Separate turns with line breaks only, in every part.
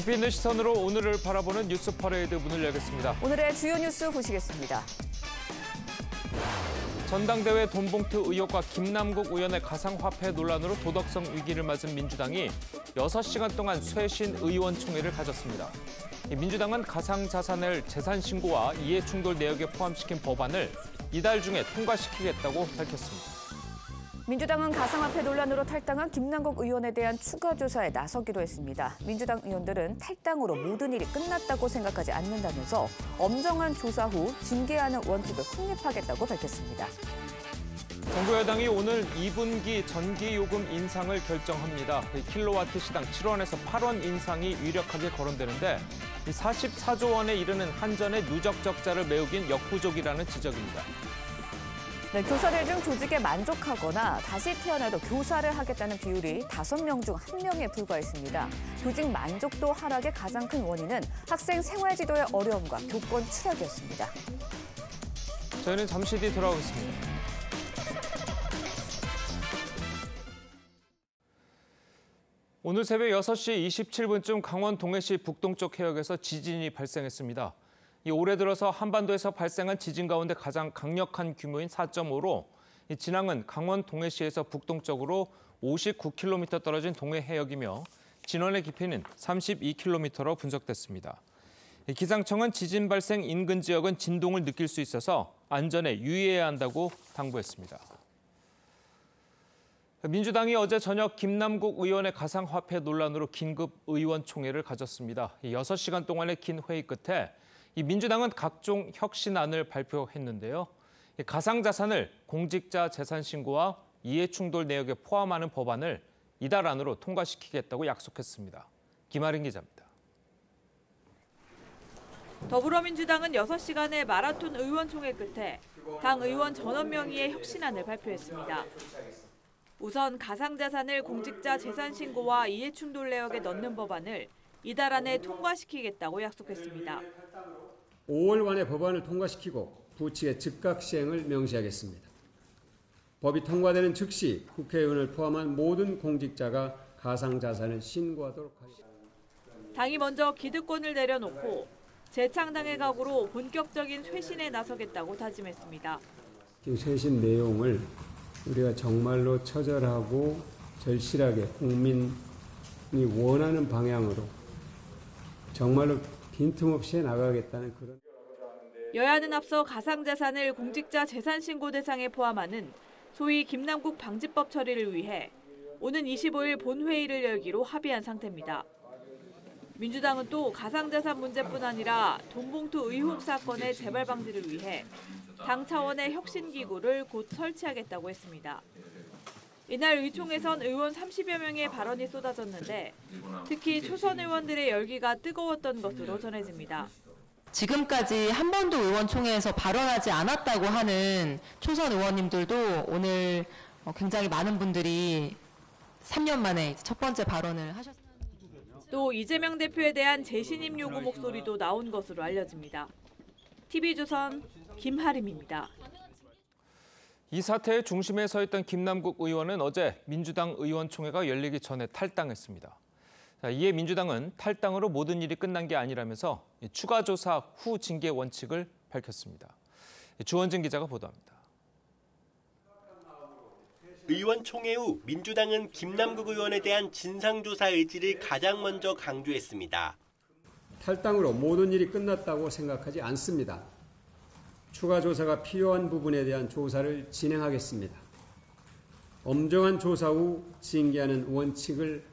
깊이 있는 시선으로 오늘을 바라보는 뉴스 퍼레이드 문을 열겠습니다.
오늘의 주요 뉴스 보시겠습니다.
전당대회 돈봉투 의혹과 김남국 의원의 가상화폐 논란으로 도덕성 위기를 맞은 민주당이 6시간 동안 쇄신 의원총회를 가졌습니다. 민주당은 가상자산을 재산신고와 이해충돌 내역에 포함시킨 법안을 이달 중에 통과시키겠다고 밝혔습니다.
민주당은 가상화폐 논란으로 탈당한 김남국 의원에 대한 추가 조사에 나서기로 했습니다. 민주당 의원들은 탈당으로 모든 일이 끝났다고 생각하지 않는다면서 엄정한 조사 후 징계하는 원칙을 확립하겠다고 밝혔습니다.
정부 여당이 오늘 2분기 전기요금 인상을 결정합니다. 킬로와트 시당 7원에서 8원 인상이 유력하게 거론되는데 44조 원에 이르는 한전의 누적 적자를 메우긴 역부족이라는 지적입니다.
네, 교사들 중 교직에 만족하거나 다시 태어나도 교사를 하겠다는 비율이 5명 중 1명에 불과했습니다. 교직 만족도 하락의 가장 큰 원인은 학생 생활지도의 어려움과 교권 추락이었습니다.
저희는 잠시 뒤 돌아오겠습니다. 오늘 새벽 6시 27분쯤 강원 동해시 북동쪽 해역에서 지진이 발생했습니다. 올해 들어서 한반도에서 발생한 지진 가운데 가장 강력한 규모인 4.5로 진앙은 강원 동해시에서 북동쪽으로 59km 떨어진 동해 해역이며 진원의 깊이는 32km로 분석됐습니다. 기상청은 지진 발생 인근 지역은 진동을 느낄 수 있어서 안전에 유의해야 한다고 당부했습니다. 민주당이 어제 저녁 김남국 의원의 가상화폐 논란으로 긴급 의원총회를 가졌습니다. 6시간 동안의 긴 회의 끝에 민주당은 각종 혁신안을 발표했는데요. 가상자산을 공직자 재산신고와 이해충돌 내역에 포함하는 법안을 이달 안으로 통과시키겠다고 약속했습니다. 김아린 기자입니다.
더불어민주당은 6시간의 마라톤 의원총회 끝에 당 의원 전원 명의의 혁신안을 발표했습니다. 우선 가상자산을 공직자 재산신고와 이해충돌 내역에 넣는 법안을 이달 안에 통과시키겠다고 약속했습니다.
5월 안에 법안을 통과시키고 부칙의 즉각 시행을 명시하겠습니다. 법이 통과되는 즉시 국회의원을 포함한 모든 공직자가 가상자산을 신고하도록 하겠습니다.
당이 먼저 기득권을 내려놓고 재창당의 각오로 본격적인 쇄신에 나서겠다고 다짐했습니다.
쇄신 내용을 우리가 정말로 처절하고 절실하게 국민이 원하는 방향으로 정말로 빈틈없이 나가겠다는 그런.
여야는 앞서 가상자산을 공직자 재산신고 대상에 포함하는 소위 김남국 방지법 처리를 위해 오는 25일 본회의를 열기로 합의한 상태입니다. 민주당은 또 가상자산 문제뿐 아니라 돈봉투 의혹 사건의 재발 방지를 위해 당 차원의 혁신기구를 곧 설치하겠다고 했습니다. 이날 의총에선 의원 30여 명의 발언이 쏟아졌는데 특히 초선 의원들의 열기가 뜨거웠던 것으로 전해집니다.
지금까지 한 번도 의원총회에서 발언하지 않았다고 하는 초선 의원님들도 오늘 굉장히 많은 분들이 3년 만에 첫 번째 발언을 하셨습니다.
또 이재명 대표에 대한 재신임 요구 목소리도 나온 것으로 알려집니다. TV조선 김하림입니다.
이 사태의 중심에 서 있던 김남국 의원은 어제 민주당 의원총회가 열리기 전에 탈당했습니다. 이에 민주당은 탈당으로 모든 일이 끝난 게 아니라면서 추가 조사 후 징계 원칙을 밝혔습니다. 주원진 기자가 보도합니다.
의원총회 후 민주당은 김남국 의원에 대한 진상조사 의지를 가장 먼저 강조했습니다.
탈당으로 모든 일이 끝났다고 생각하지 않습니다. 추가 조사가 필요한 부분에 대한 조사를 진행하겠습니다. 엄정한 조사 후 징계하는 원칙을.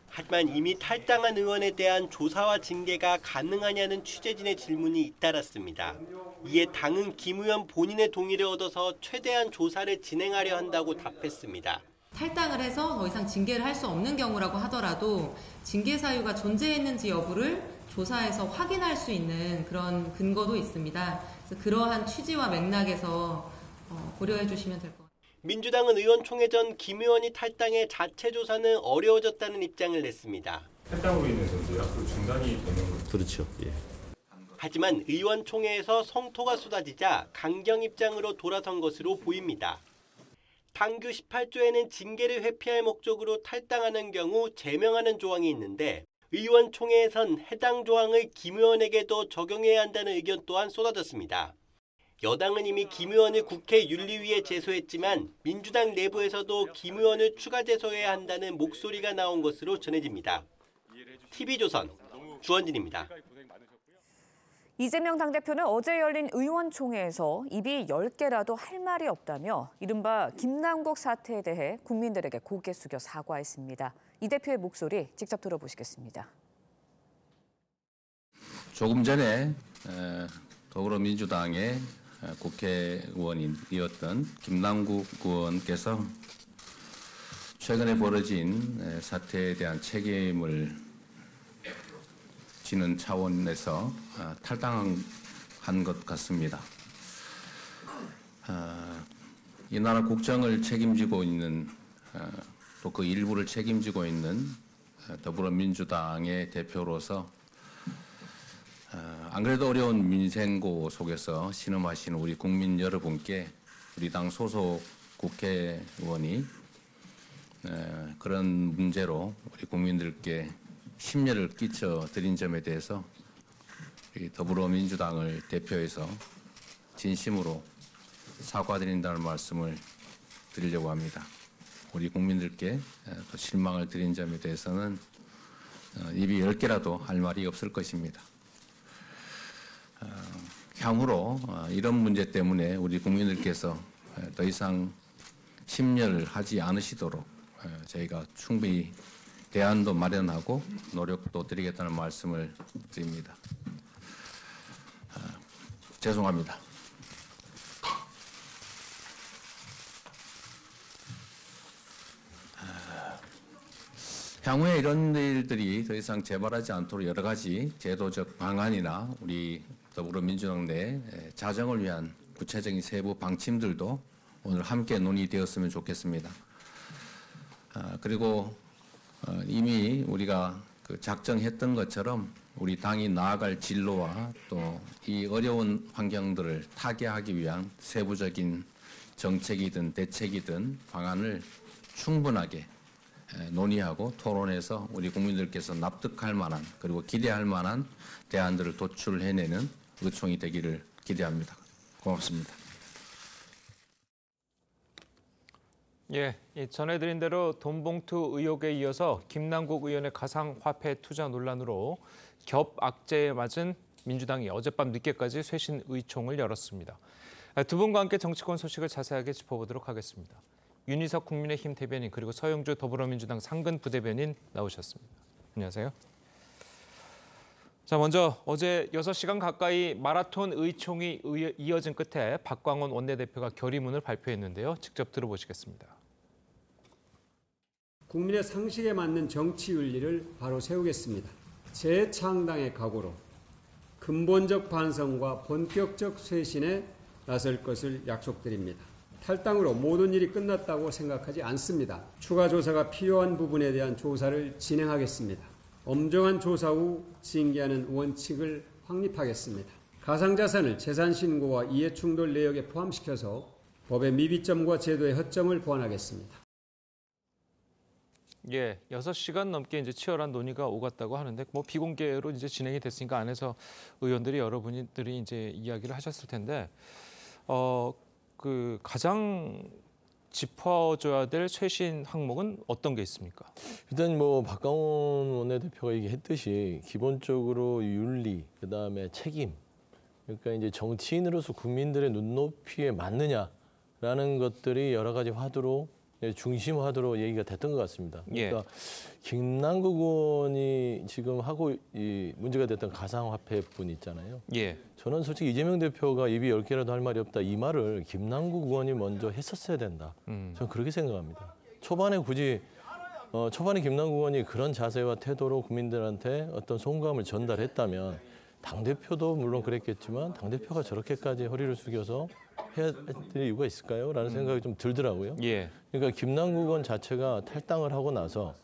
하지만 이미 탈당한 의원에 대한 조사와 징계가 가능하냐는 취재진의 질문이 잇따랐습니다. 이에 당은 김 의원 본인의 동의를 얻어서 최대한 조사를 진행하려 한다고 답했습니다.
탈당을 해서 더 이상 징계를 할 수 없는 경우라고 하더라도 징계 사유가 존재했는지 여부를 조사해서 확인할 수 있는 그런 근거도 있습니다. 그래서 그러한 취지와 맥락에서 고려해 주시면 될 것 같습니다.
민주당은 의원총회 전 김 의원이 탈당해 자체 조사는 어려워졌다는 입장을 냈습니다.
탈당으로 인해서 이제 앞으로 중단이 되는 거죠.
그렇죠. 예. 하지만 의원총회에서 성토가 쏟아지자 강경 입장으로 돌아선 것으로 보입니다. 당규 18조에는 징계를 회피할 목적으로 탈당하는 경우 제명하는 조항이 있는데 의원총회에선 해당 조항을 김 의원에게도 적용해야 한다는 의견 또한 쏟아졌습니다. 여당은 이미 김 의원을 국회 윤리위에 제소했지만 민주당 내부에서도 김 의원을 추가 제소해야 한다는 목소리가 나온 것으로 전해집니다. TV조선 주원진입니다.
이재명 당대표는 어제 열린 의원총회에서 입이 10개라도 할 말이 없다며 이른바 김남국 사태에 대해 국민들에게 고개 숙여 사과했습니다. 이 대표의 목소리 직접 들어보시겠습니다.
조금 전에 더불어민주당의 국회의원이었던 김남국 의원께서 최근에 벌어진 사태에 대한 책임을 지는 차원에서 탈당한 것 같습니다. 이 나라 국정을 책임지고 있는 또 그 일부를 책임지고 있는 더불어민주당의 대표로서 안 그래도 어려운 민생고 속에서 신음하시는 우리 국민 여러분께 우리 당 소속 국회의원이 그런 문제로 우리 국민들께 심려를 끼쳐 드린 점에 대해서 우리 더불어민주당을 대표해서 진심으로 사과드린다는 말씀을 드리려고 합니다. 우리 국민들께 또 실망을 드린 점에 대해서는 입이 10개라도 할 말이 없을 것입니다. 향후로 이런 문제 때문에 우리 국민들께서 더 이상 심려를 하지 않으시도록 저희가 충분히 대안도 마련하고 노력도 드리겠다는 말씀을 드립니다. 죄송합니다. 향후에 이런 일들이 더 이상 재발하지 않도록 여러 가지 제도적 방안이나 우리 더불어민주당 내 자정을 위한 구체적인 세부 방침들도 오늘 함께 논의되었으면 좋겠습니다. 그리고 이미 우리가 작정했던 것처럼 우리 당이 나아갈 진로와 또 이 어려운 환경들을 타개하기 위한 세부적인 정책이든 대책이든 방안을 충분하게 논의하고 토론해서 우리 국민들께서 납득할 만한 그리고 기대할 만한 대안들을 도출해내는 의총이 되기를 기대합니다. 고맙습니다.
예, 전해드린 대로 돈봉투 의혹에 이어서 김남국 의원의 가상화폐 투자 논란으로 겹악재에 맞은 민주당이 어젯밤 늦게까지 쇄신 의총을 열었습니다. 두 분과 함께 정치권 소식을 자세하게 짚어보도록 하겠습니다. 윤희석 국민의힘 대변인 그리고 서영주 더불어민주당 상근 부대변인 나오셨습니다. 안녕하세요. 자, 먼저 어제 6시간 가까이 마라톤 의총이 이어진 끝에 박광원 원내대표가 결의문을 발표했는데요. 직접 들어보시겠습니다.
국민의 상식에 맞는 정치 윤리를 바로 세우겠습니다. 재창당의 각오로 근본적 반성과 본격적 쇄신에 나설 것을 약속드립니다. 탈당으로 모든 일이 끝났다고 생각하지 않습니다. 추가 조사가 필요한 부분에 대한 조사를 진행하겠습니다. 엄정한 조사 후 징계하는 원칙을 확립하겠습니다. 가상자산을 재산신고와 이해충돌 내역에 포함시켜서 법의 미비점과 제도의 허점을 보완하겠습니다.
예, 6시간 넘게 이제 치열한 논의가 오갔다고 하는데 비공개로 이제 진행이 됐으니까 안에서 의원들이 여러분들이 이제 이야기를 하셨을 텐데 가장 짚어줘야 될 쇄신 항목은 어떤 게 있습니까?
일단 박광원 원내대표가 얘기했듯이 기본적으로 윤리, 그다음에 책임, 그러니까 이제 정치인으로서 국민들의 눈높이에 맞느냐라는 것들이 여러 가지 화두로 중심 화두로 얘기가 됐던 것 같습니다. 그러니까
예.
김남국 의원이 지금 하고 문제가 됐던 가상화폐뿐 있잖아요.
예.
저는 솔직히 이재명 대표가 입이 10개라도 할 말이 없다 이 말을 김남국 의원이 먼저 했었어야 된다. 저는 그렇게 생각합니다. 초반에 김남국 의원이 그런 자세와 태도로 국민들한테 어떤 송감을 전달했다면 당대표도 물론 그랬겠지만 당대표가 저렇게까지 허리를 숙여서 해야 될 이유가 있을까요? 라는 생각이 좀 들더라고요.
예.
그러니까 김남국 의원 자체가 탈당을 하고 나서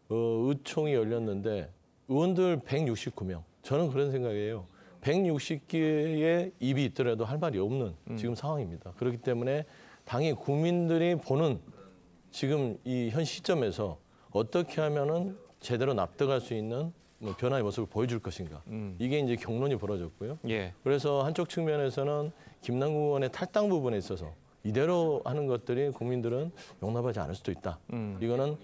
의총이 열렸는데 의원들 169명. 저는 그런 생각이에요. 160개의 입이 있더라도 할 말이 없는 지금 상황입니다. 그렇기 때문에 당이 국민들이 보는 지금 이 현 시점에서 어떻게 하면은 제대로 납득할 수 있는 뭐 변화의 모습을 보여줄 것인가. 이게 이제 경론이 벌어졌고요.
예.
그래서 한쪽 측면에서는 김남국 의원의 탈당 부분에 있어서 이대로 하는 것들이 국민들은 용납하지 않을 수도 있다. 이거는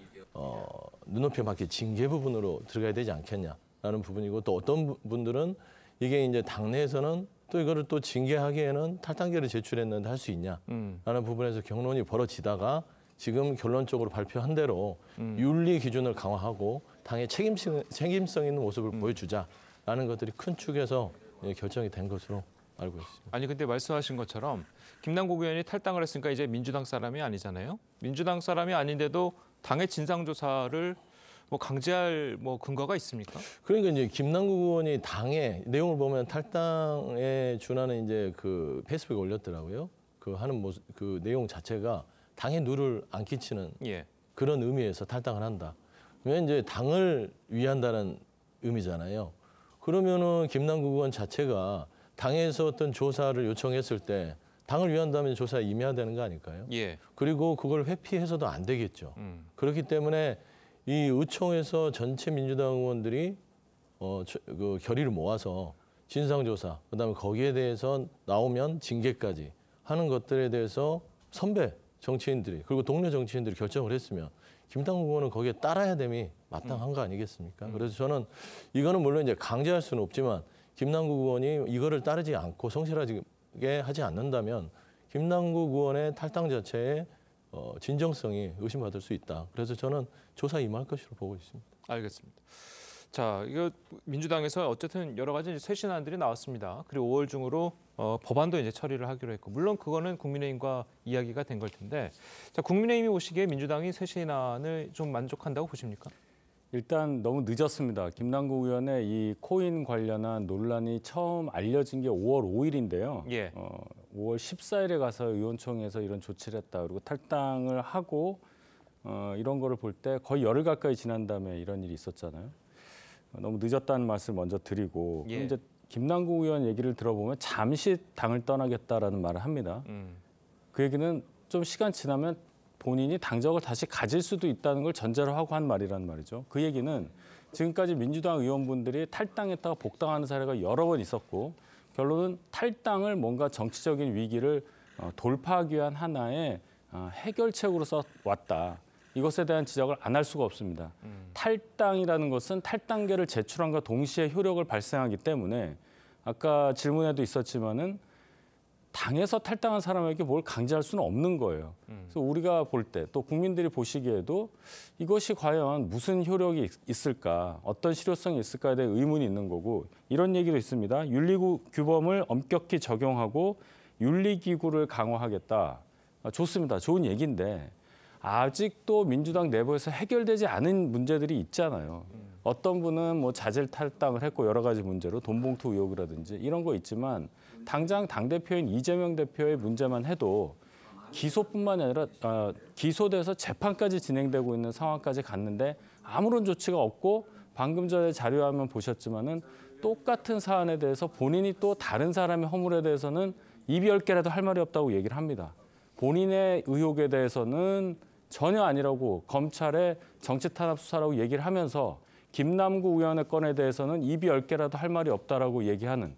눈높이에 맞게 징계 부분으로 들어가야 되지 않겠냐라는 부분이고, 또 어떤 분들은 이게 이제 당내에서는 또 이거를 또 징계하기에는 탈당계를 제출했는데 할 수 있냐라는 부분에서 경론이 벌어지다가 지금 결론적으로 발표한 대로 윤리 기준을 강화하고 당의 책임성 있는 모습을 보여주자라는 것들이 큰 축에서 결정이 된 것으로 알고 있습니다.
아니 근데 말씀하신 것처럼 김남국 의원이 탈당을 했으니까 이제 민주당 사람이 아니잖아요. 민주당 사람이 아닌데도 당의 진상조사를 뭐 강제할 뭐 근거가 있습니까?
그러니까 이제 김남국 의원이 당의 내용을 보면 탈당에 준하는 이제 그 페이스북에 올렸더라고요. 그 하는 모습, 그 내용 자체가 당에 누를 안 끼치는
예.
그런 의미에서 탈당을 한다. 그러면 이제 당을 위한다는 의미잖아요. 그러면은 김남국 의원 자체가 당에서 어떤 조사를 요청했을 때 당을 위한다면 조사에 임해야 되는 거 아닐까요?
예.
그리고 그걸 회피해서도 안 되겠죠. 그렇기 때문에 이 의총에서 전체 민주당 의원들이 그 결의를 모아서 진상조사, 그다음에 거기에 대해서 나오면 징계까지 하는 것들에 대해서 선배 정치인들이 그리고 동료 정치인들이 결정을 했으면 김남국 의원은 거기에 따라야 됨이 마땅한 거 아니겠습니까? 그래서 저는 이거는 물론 이제 강제할 수는 없지만 김남국 의원이 이거를 따르지 않고 성실하게 하지 않는다면 김남국 의원의 탈당 자체에 진정성이 의심받을 수 있다. 그래서 저는 조사 임할 것으로 보고 있습니다.
알겠습니다. 자, 이거 민주당에서 어쨌든 여러 가지 쇄신안들이 나왔습니다. 그리고 5월 중으로 법안도 이제 처리를 하기로 했고, 물론 그거는 국민의힘과 이야기가 된 걸 텐데, 자, 국민의힘이 보시기에 민주당이 쇄신안을 좀 만족한다고 보십니까?
일단 너무 늦었습니다. 김남국 의원의 이 코인 관련한 논란이 처음 알려진 게 5월 5일인데요.
예.
5월 14일에 가서 의원총회에서 이런 조치를 했다. 그리고 탈당을 하고 이런 거를 볼 때 거의 열흘 가까이 지난 다음에 이런 일이 있었잖아요. 너무 늦었다는 말씀을 먼저 드리고,
예.
이제 김남국 의원 얘기를 들어보면 잠시 당을 떠나겠다라는 말을 합니다. 그 얘기는 좀 시간 지나면 본인이 당적을 다시 가질 수도 있다는 걸 전제로 하고 한 말이란 말이죠. 그 얘기는 지금까지 민주당 의원분들이 탈당했다가 복당하는 사례가 여러 번 있었고, 결론은 탈당을 뭔가 정치적인 위기를 돌파하기 위한 하나의 해결책으로서 왔다. 이것에 대한 지적을 안 할 수가 없습니다. 탈당이라는 것은 탈당계를 제출함과 동시에 효력을 발생하기 때문에 아까 질문에도 있었지만은 당에서 탈당한 사람에게 뭘 강제할 수는 없는 거예요. 그래서 우리가 볼 때 또 국민들이 보시기에도 이것이 과연 무슨 효력이 있을까, 어떤 실효성이 있을까에 대해 의문이 있는 거고, 이런 얘기도 있습니다. 윤리규범을 엄격히 적용하고 윤리기구를 강화하겠다. 좋습니다. 좋은 얘기인데 아직도 민주당 내부에서 해결되지 않은 문제들이 있잖아요. 어떤 분은 뭐 자질 탈당을 했고 여러 가지 문제로 돈봉투 의혹이라든지 이런 거 있지만, 당장 당대표인 이재명 대표의 문제만 해도 기소뿐만 아니라 기소돼서 재판까지 진행되고 있는 상황까지 갔는데 아무런 조치가 없고, 방금 전에 자료화면 보셨지만은 똑같은 사안에 대해서 본인이 또 다른 사람의 허물에 대해서는 입이 10개라도 할 말이 없다고 얘기를 합니다. 본인의 의혹에 대해서는 전혀 아니라고 검찰의 정치탄압 수사라고 얘기를 하면서 김남국 의원의 건에 대해서는 입이 10개라도 할 말이 없다라고 얘기하는,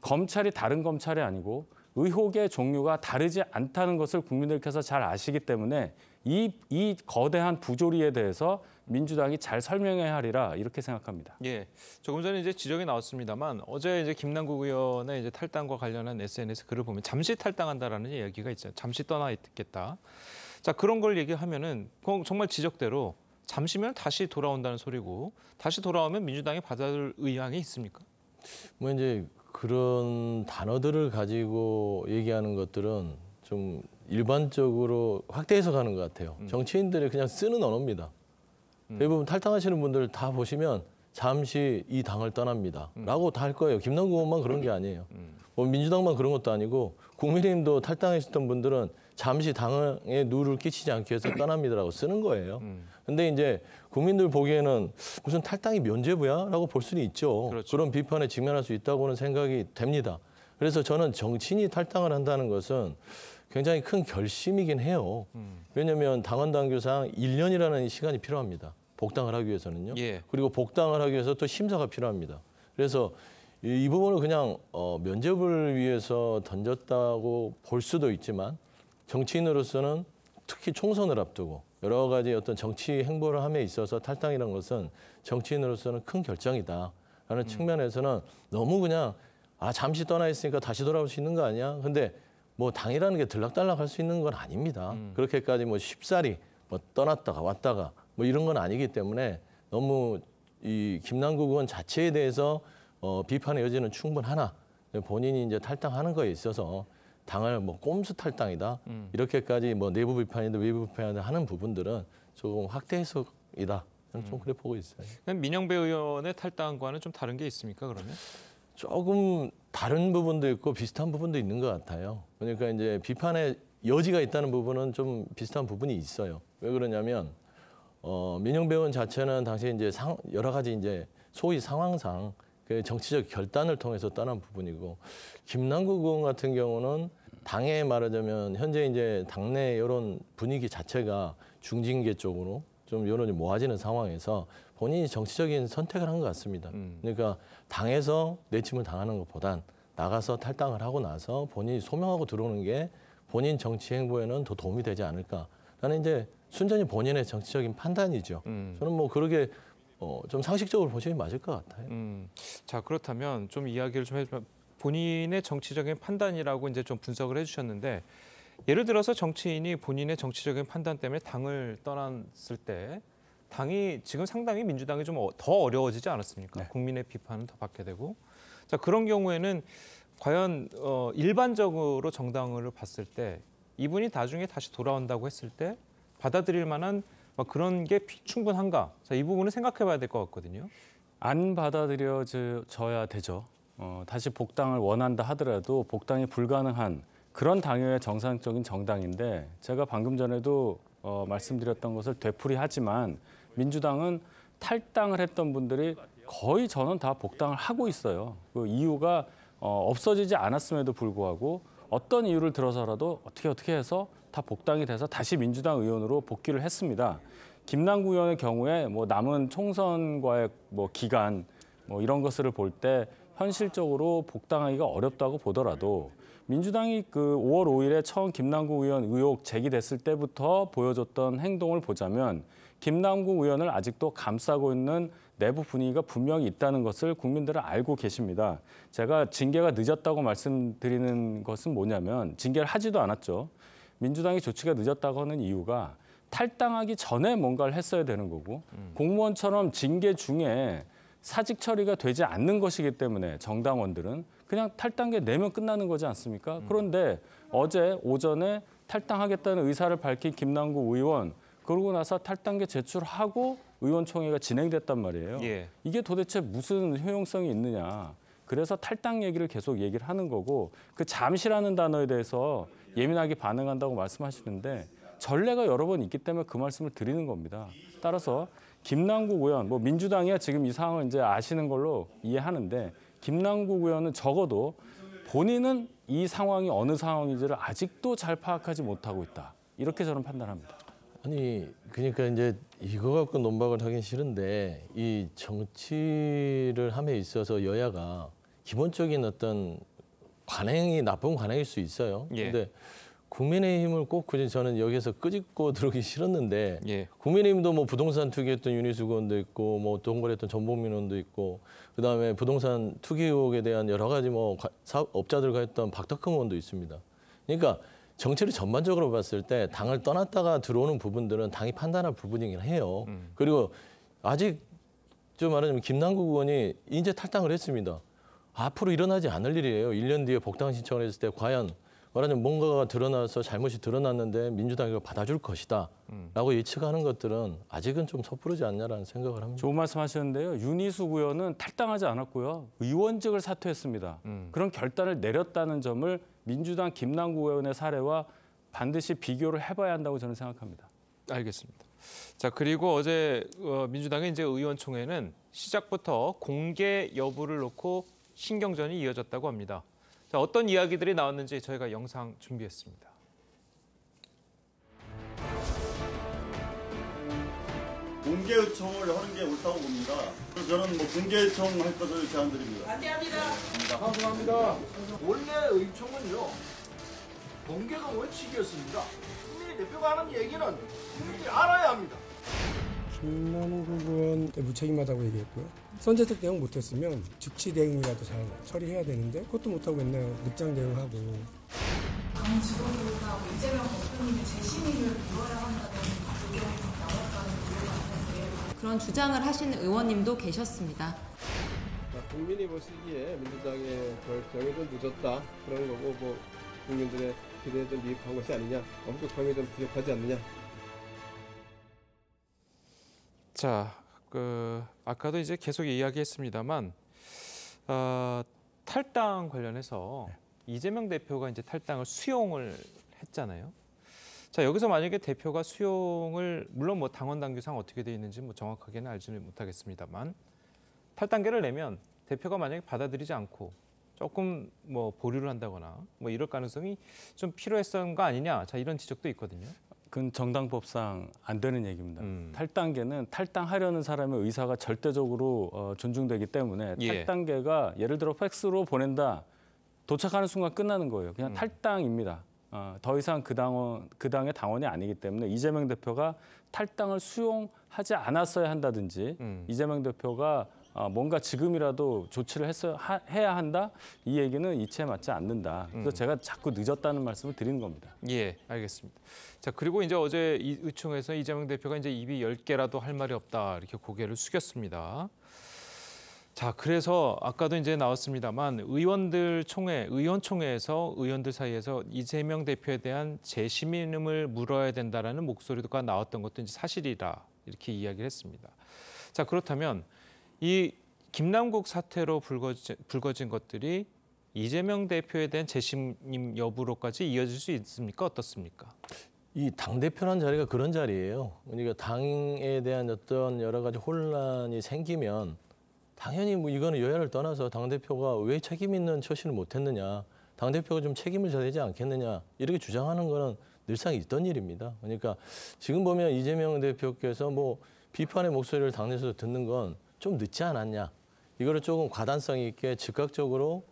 검찰이 다른 검찰이 아니고 의혹의 종류가 다르지 않다는 것을 국민들께서 잘 아시기 때문에 이 거대한 부조리에 대해서 민주당이 잘 설명해야 하리라, 이렇게 생각합니다.
예, 조금 전에 이제 지적이 나왔습니다만 어제 이제 김남국 의원의 이제 탈당과 관련한 SNS 글을 보면 잠시 탈당한다라는 이야기가 있어요. 잠시 떠나 있겠다. 자, 그런 걸 얘기하면은 정말 지적대로 잠시면 다시 돌아온다는 소리고, 다시 돌아오면 민주당이 받아들 의향이 있습니까?
뭐 이제 그런 단어들을 가지고 얘기하는 것들은 좀 일반적으로 확대해서 가는 것 같아요. 정치인들이 그냥 쓰는 언어입니다. 대부분 탈당하시는 분들 다 보시면 잠시 이 당을 떠납니다 라고 다 할 거예요. 김남국 의원만 그런 게 아니에요. 뭐 민주당만 그런 것도 아니고 국민의힘도 탈당하셨던 분들은 잠시 당에 누를 끼치지 않기 위해서 떠납니다라고 쓰는 거예요. 근데 이제 국민들 보기에는 무슨 탈당이 면죄부야? 라고 볼 수는 있죠.
그렇죠.
그런 비판에 직면할 수 있다고는 생각이 됩니다. 그래서 저는 정치인이 탈당을 한다는 것은 굉장히 큰 결심이긴 해요. 왜냐하면 당원 당규상 1년이라는 시간이 필요합니다. 복당을 하기 위해서는요.
예.
그리고 복당을 하기 위해서 또 심사가 필요합니다. 그래서 이 부분을 그냥 면접을 위해서 던졌다고 볼 수도 있지만 정치인으로서는 특히 총선을 앞두고 여러 가지 어떤 정치 행보를 함에 있어서 탈당이라는 것은 정치인으로서는 큰 결정이다라는 측면에서는 너무 그냥 잠시 떠나 있으니까 다시 돌아올 수 있는 거 아니야? 근데 뭐 당이라는 게 들락달락 할 수 있는 건 아닙니다. 그렇게까지 뭐 쉽사리 뭐 떠났다가 왔다가 뭐 이런 건 아니기 때문에 너무 이 김남국 의원 자체에 대해서 비판의 여지는 충분하나 본인이 이제 탈당하는 거에 있어서 당을 뭐 꼼수 탈당이다 이렇게까지 뭐 내부 비판이든 외부 비판이든 하는 부분들은 조금 확대 해석이다. 저는 좀 그래 보고 있어요.
민영배 의원의 탈당과는 좀 다른 게 있습니까, 그러면?
조금 다른 부분도 있고 비슷한 부분도 있는 것 같아요. 그러니까 이제 비판의 여지가 있다는 부분은 좀 비슷한 부분이 있어요. 왜 그러냐면 민영배 의원 자체는 당시에 이제 여러 가지 이제 소위 상황상 그 정치적 결단을 통해서 떠난 부분이고 김남국 의원 같은 경우는 당에 말하자면 현재 이제 당내 여론 분위기 자체가 중진계 쪽으로 좀 여론이 모아지는 상황에서 본인이 정치적인 선택을 한 것 같습니다. 그러니까 당에서 내침을 당하는 것보단 나가서 탈당을 하고 나서 본인이 소명하고 들어오는 게 본인 정치 행보에는 더 도움이 되지 않을까라는 이제 순전히 본인의 정치적인 판단이죠. 저는 뭐 그렇게 좀 상식적으로 보시면 맞을 것 같아요.
자, 그렇다면 좀 이야기를 좀 해주면 본인의 정치적인 판단이라고 이제 좀 분석을 해주셨는데 예를 들어서 정치인이 본인의 정치적인 판단 때문에 당을 떠났을 때 당이 지금 상당히 민주당이 좀 더 어려워지지 않았습니까? 네. 국민의 비판은 더 받게 되고. 자, 그런 경우에는 과연 일반적으로 정당을 봤을 때 이분이 나중에 다시 돌아온다고 했을 때 받아들일 만한 그런 게 충분한가? 자, 이 부분을 생각해 봐야 될 것 같거든요.
안 받아들여져야 되죠. 다시 복당을 원한다 하더라도 복당이 불가능한 그런 당연의 정상적인 정당인데 제가 방금 전에도 말씀드렸던 것을 되풀이하지만 민주당은 탈당을 했던 분들이 거의 저는 다 복당을 하고 있어요. 그 이유가 없어지지 않았음에도 불구하고 어떤 이유를 들어서라도 어떻게 해서 다 복당이 돼서 다시 민주당 의원으로 복귀를 했습니다. 김남국 의원의 경우에 뭐 남은 총선과의 뭐 기간 뭐 이런 것을 볼 때 현실적으로 복당하기가 어렵다고 보더라도 민주당이 그 5월 5일에 처음 김남국 의원 의혹 제기됐을 때부터 보여줬던 행동을 보자면 김남국 의원을 아직도 감싸고 있는 내부 분위기가 분명히 있다는 것을 국민들은 알고 계십니다. 제가 징계가 늦었다고 말씀드리는 것은 뭐냐면 징계를 하지도 않았죠. 민주당이 조치가 늦었다고 하는 이유가 탈당하기 전에 뭔가를 했어야 되는 거고 공무원처럼 징계 중에 사직 처리가 되지 않는 것이기 때문에 정당원들은 그냥 탈당계 내면 끝나는 거지 않습니까? 그런데 어제 오전에 탈당하겠다는 의사를 밝힌 김남국 의원 그러고 나서 탈당계 제출하고 의원총회가 진행됐단 말이에요.
예.
이게 도대체 무슨 효용성이 있느냐. 그래서 탈당 얘기를 계속 얘기를 하는 거고 그 잠시라는 단어에 대해서 예민하게 반응한다고 말씀하시는데 전례가 여러 번 있기 때문에 그 말씀을 드리는 겁니다. 따라서 김남국 의원, 뭐 민주당이야 지금 이 상황을 이제 아시는 걸로 이해하는데 김남국 의원은 적어도 본인은 이 상황이 어느 상황인지를 아직도 잘 파악하지 못하고 있다. 이렇게 저는 판단합니다.
아니 그러니까 이제 이거 갖고 논박을 하긴 싫은데 이 정치를 함에 있어서 여야가 기본적인 어떤 관행이 나쁜 관행일 수 있어요.
예.
근데 국민의힘을 꼭 굳이 저는 여기서 끄집고 들어오기 싫었는데
예.
국민의힘도 뭐 부동산 투기했던 윤희숙 의원도 있고 뭐 동거했던 전봉민 의원도 있고 그다음에 부동산 투기 의혹에 대한 여러 가지 뭐 사업자들과 했던 박덕흠 의원도 있습니다. 그러니까 정치를 전반적으로 봤을 때 당을 떠났다가 들어오는 부분들은 당이 판단할 부분이긴 해요. 그리고 아직 좀 말하자면 김남국 의원이 이제 탈당을 했습니다. 앞으로 일어나지 않을 일이에요. 1년 뒤에 복당 신청을 했을 때 과연 말하자면 뭔가가 드러나서 잘못이 드러났는데 민주당이 이걸 받아줄 것이다 라고 예측하는 것들은 아직은 좀 섣부르지 않냐라는 생각을 합니다.
좋은 말씀 하셨는데요. 윤희숙 의원은 탈당하지 않았고요. 의원직을 사퇴했습니다. 그런 결단을 내렸다는 점을 민주당 김남국 의원의 사례와 반드시 비교를 해봐야 한다고 저는 생각합니다.
알겠습니다. 자, 그리고 어제 민주당의 이제 의원총회는 시작부터 공개 여부를 놓고 신경전이 이어졌다고 합니다. 자, 어떤 이야기들이 나왔는지 저희가 영상 준비했습니다.
5
공개 요청을 하는 게 옳다고 봅니다. 그래서 저는 뭐 공개 요청할 것을 제안드립니다.
반대합니다. 감사합니다. 원래 의총은요, 공개가 원칙이었습니다. 국민이 대표가 하는 얘기는 국민이 알아야 합니다.
김남국 의원 무책임하다고 얘기했고요. 선제적 대응 못했으면 즉시 대응이라도 잘 처리해야 되는데 그것도 못하고 맨날 늑장 대응하고.
당 직원들과 이재명 대표님의 재심의를 물어야 한다는 의견이 나왔다는 얘기가 있는데
그런 주장을 하시는 의원님도 계셨습니다.
국민이 보시기에 민주당의 결정이 좀 늦었다 그런 거고 뭐 국민들의 기대에 좀 미흡한 것이 아니냐, 엄격함이 좀 부족하지 않느냐.
자, 아까도 이제 계속 이야기했습니다만 탈당 관련해서 이재명 대표가 이제 탈당을 수용을 했잖아요. 자, 여기서 만약에 대표가 수용을 물론 뭐 당원 당규상 어떻게 돼 있는지 뭐 정확하게는 알지는 못하겠습니다만 탈당계를 내면 대표가 만약에 받아들이지 않고 조금 뭐 보류를 한다거나 뭐 이럴 가능성이 좀 필요했던 거 아니냐. 자, 이런 지적도 있거든요.
그건 정당법상 안 되는 얘기입니다. 탈당계는 탈당하려는 사람의 의사가 절대적으로 존중되기 때문에 탈당계가 예를 들어 팩스로 보낸다. 도착하는 순간 끝나는 거예요. 그냥 탈당입니다. 더 이상 그 당의 당원이 아니기 때문에 이재명 대표가 탈당을 수용하지 않았어야 한다든지 이재명 대표가 뭔가 지금이라도 조치를 해야 한다? 이 얘기는 이치에 맞지 않는다. 그래서 제가 자꾸 늦었다는 말씀을 드리는 겁니다.
예, 알겠습니다. 자, 그리고 이제 어제 이 의총에서 이재명 대표가 이제 입이 10개라도 할 말이 없다 이렇게 고개를 숙였습니다. 자, 그래서 아까도 이제 나왔습니다만 의원총회에서 의원들 사이에서 이재명 대표에 대한 재심임을 물어야 된다라는 목소리가 나왔던 것도 이제 사실이라 이렇게 이야기를 했습니다. 자, 그렇다면 이 김남국 사태로 불거진 것들이 이재명 대표에 대한 재심임 여부로까지 이어질 수 있습니까? 어떻습니까?
이 당대표라는 자리가 그런 자리예요. 그러니까 당에 대한 어떤 여러 가지 혼란이 생기면 당연히 뭐 이거는 여야를 떠나서 당대표가 왜 책임 있는 처신을 못했느냐, 당대표가 좀 책임을 져야 되지 않겠느냐 이렇게 주장하는 거는 늘상 있던 일입니다. 그러니까 지금 보면 이재명 대표께서 뭐 비판의 목소리를 당내에서 듣는 건 좀 늦지 않았냐, 이거를 조금 과단성 있게 즉각적으로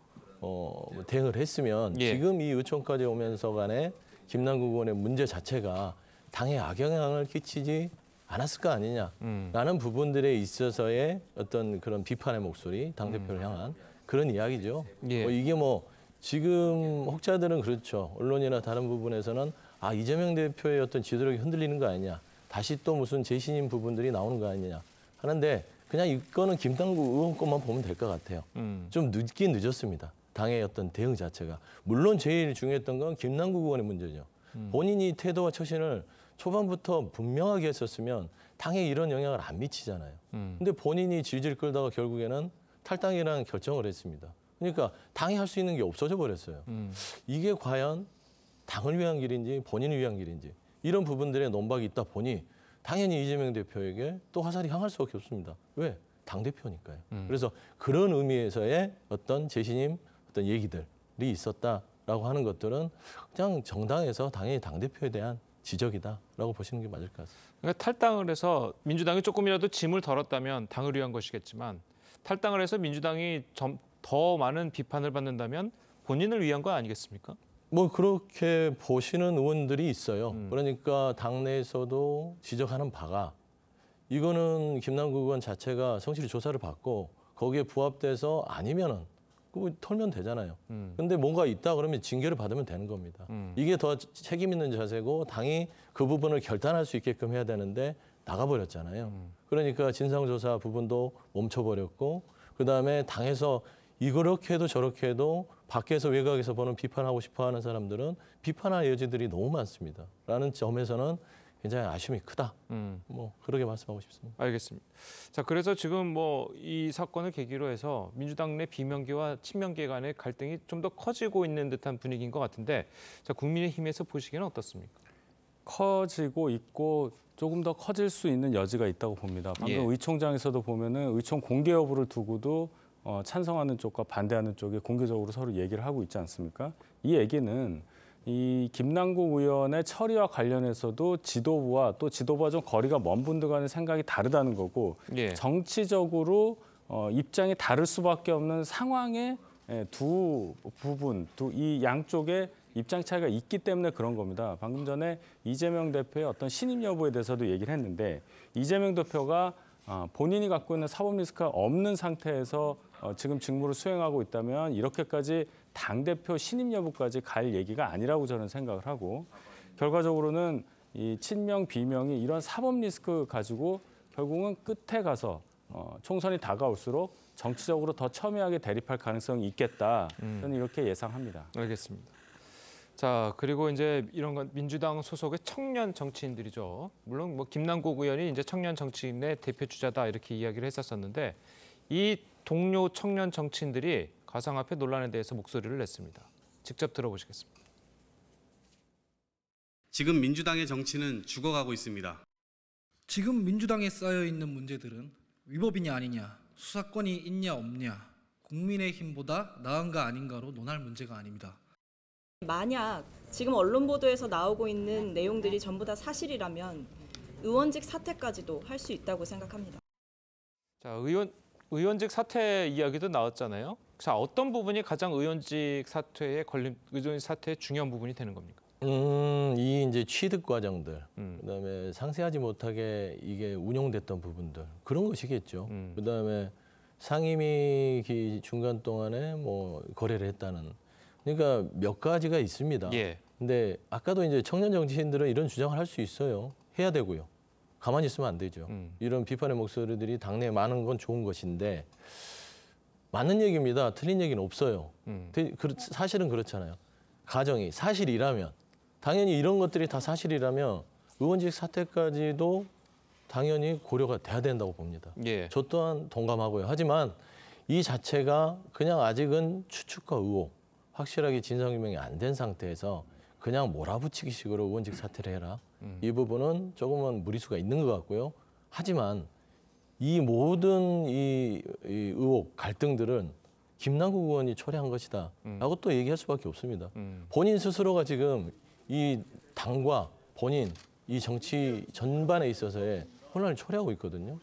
대응을 했으면 지금 이 의총까지 오면서 간에 김남국 의원의 문제 자체가 당에 악영향을 끼치지 않았을 거 아니냐라는 부분들에 있어서의 어떤 그런 비판의 목소리, 당대표를 향한 그런 이야기죠. 이게 뭐 지금 혹자들은 그렇죠. 언론이나 다른 부분에서는 이재명 대표의 어떤 지도력이 흔들리는 거 아니냐, 다시 또 무슨 재신임 부분들이 나오는 거 아니냐 하는데 그냥 이거는 김남국 의원 것만 보면 될 것 같아요. 좀 늦긴 늦었습니다. 당의 어떤 대응 자체가. 물론 제일 중요했던 건 김남국 의원의 문제죠. 본인이 태도와 처신을 초반부터 분명하게 했었으면 당에 이런 영향을 안 미치잖아요. 근데 본인이 질질 끌다가 결국에는 탈당이라는 결정을 했습니다. 그러니까 당이 할 수 있는 게 없어져 버렸어요. 이게 과연 당을 위한 길인지 본인을 위한 길인지 이런 부분들에 논박이 있다 보니 당연히 이재명 대표에게 또 화살이 향할 수밖에 없습니다. 왜? 당대표니까요. 그래서 그런 의미에서의 어떤 재신임, 어떤 얘기들이 있었다라고 하는 것들은 그냥 정당에서 당연히 당대표에 대한 지적이다라고 보시는 게 맞을 것 같습니다.
그러니까 탈당을 해서 민주당이 조금이라도 짐을 덜었다면 당을 위한 것이겠지만 탈당을 해서 민주당이 더 많은 비판을 받는다면 본인을 위한 거 아니겠습니까?
뭐 그렇게 보시는 의원들이 있어요. 그러니까 당내에서도 지적하는 바가 이거는 김남국 의원 자체가 성실히 조사를 받고 거기에 부합돼서 아니면은 그거 털면 되잖아요. 근데 뭔가 있다 그러면 징계를 받으면 되는 겁니다. 이게 더 책임 있는 자세고 당이 그 부분을 결단할 수 있게끔 해야 되는데 나가버렸잖아요. 그러니까 진상조사 부분도 멈춰버렸고 그다음에 당에서 이렇게 해도 저렇게 해도 밖에서 외곽에서 보는 비판하고 싶어하는 사람들은 비판할 여지들이 너무 많습니다. 라는 점에서는 굉장히 아쉬움이 크다. 뭐 그렇게 말씀하고 싶습니다.
알겠습니다. 자, 그래서 지금 뭐 이 사건을 계기로 해서 민주당 내 비명계와 친명계 간의 갈등이 좀 더 커지고 있는 듯한 분위기인 것 같은데, 자, 국민의힘에서 보시기에는 어떻습니까?
커지고 있고 조금 더 커질 수 있는 여지가 있다고 봅니다. 방금 의총장에서도 보면은 의총 공개 여부를 두고도 찬성하는 쪽과 반대하는 쪽이 공개적으로 서로 얘기를 하고 있지 않습니까? 이 얘기는 이 김남국 의원의 처리와 관련해서도 지도부와 또 지도부와 좀 거리가 먼 분들 간의 생각이 다르다는 거고
예.
정치적으로 입장이 다를 수밖에 없는 상황에 두 부분, 이 양쪽에 입장 차이가 있기 때문에 그런 겁니다. 방금 전에 이재명 대표의 어떤 신임 여부에 대해서도 얘기를 했는데 이재명 대표가 본인이 갖고 있는 사법 리스크가 없는 상태에서 지금 직무를 수행하고 있다면 이렇게까지 당대표 신임 여부까지 갈 얘기가 아니라고 저는 생각을 하고 결과적으로는 이 친명, 비명이 이런 사법 리스크 가지고 결국은 끝에 가서 총선이 다가올수록 정치적으로 더 첨예하게 대립할 가능성이 있겠다. 저는 이렇게 예상합니다.
알겠습니다. 자, 그리고 이제 이런 건 민주당 소속의 청년 정치인들이죠. 물론 뭐 김남국 의원이 이제 청년 정치인의 대표 주자다 이렇게 이야기를 했었었는데 이 동료 청년 정치인들이 가상화폐 논란에 대해서 목소리를 냈습니다. 직접 들어보시겠습니다.
지금 민주당의 정치는 죽어가고 있습니다.
지금 민주당에 쌓여 있는 문제들은 위법이냐 아니냐, 수사권이 있냐 없냐, 국민의힘보다 나은가 아닌가로 논할 문제가 아닙니다.
만약 지금 언론 보도에서 나오고 있는 내용들이 전부 다 사실이라면 의원직 사퇴까지도 할 수 있다고 생각합니다.
자, 의원직 사퇴 이야기도 나왔잖아요. 자, 어떤 부분이 가장 의원직 사퇴의 중요한 부분이 되는 겁니까?
이 이제 취득 과정들, 그다음에 상세하지 못하게 이게 운용됐던 부분들 그런 것이겠죠. 그다음에 상임위 중간 동안에 뭐 거래를 했다는. 그러니까 몇 가지가 있습니다.
예.
근데 아까도 이제 청년 정치인들은 이런 주장을 할 수 있어요. 해야 되고요. 가만히 있으면 안 되죠. 이런 비판의 목소리들이 당내에 많은 건 좋은 것인데 맞는 얘기입니다. 틀린 얘기는 없어요. 사실은 그렇잖아요. 가정이 사실이라면 당연히 이런 것들이 다 사실이라면 의원직 사퇴까지도 당연히 고려가 돼야 된다고 봅니다.
예.
저 또한 동감하고요. 하지만 이 자체가 그냥 아직은 추측과 의혹, 확실하게 진상규명이 안 된 상태에서 그냥 몰아붙이기식으로 의원직 사퇴를 해라. 이 부분은 조금은 무리수가 있는 것 같고요. 하지만 이 모든 이 의혹, 갈등들은 김남국 의원이 초래한 것이다 라고 또 얘기할 수밖에 없습니다. 본인 스스로가 지금 이 당과 본인, 이 정치 전반에 있어서의 혼란을 초래하고 있거든요.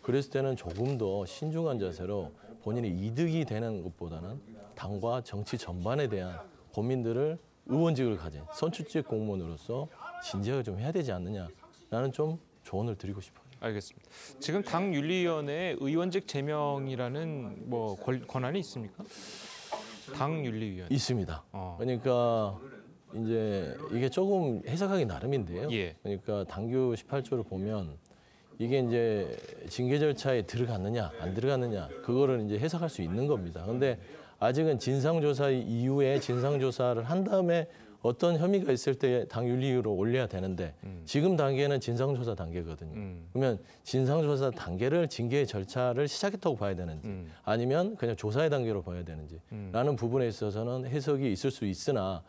그랬을 때는 조금 더 신중한 자세로 본인의 이득이 되는 것보다는 당과 정치 전반에 대한 고민들을 의원직을 가진 선출직 공무원으로서 진지하게 좀 해야 되지 않느냐라는 좀 조언을 드리고 싶어요.
알겠습니다. 지금 당윤리위원회에 의원직 제명이라는 뭐 권한이 있습니까? 당윤리위원회
있습니다. 그러니까 이제 이게 조금 해석하기 나름인데요.
예.
그러니까 당규 18조를 보면 이게 이제 징계 절차에 들어갔느냐 안 들어갔느냐 그거를 이제 해석할 수 있는 겁니다. 그런데 아직은 진상조사 이후에 진상조사를 한 다음에 어떤 혐의가 있을 때 당윤리위로 올려야 되는데 지금 단계는 진상조사 단계거든요. 그러면 진상조사 단계를 징계 절차를 시작했다고 봐야 되는지 아니면 그냥 조사의 단계로 봐야 되는지 라는 부분에 있어서는 해석이 있을 수 있으나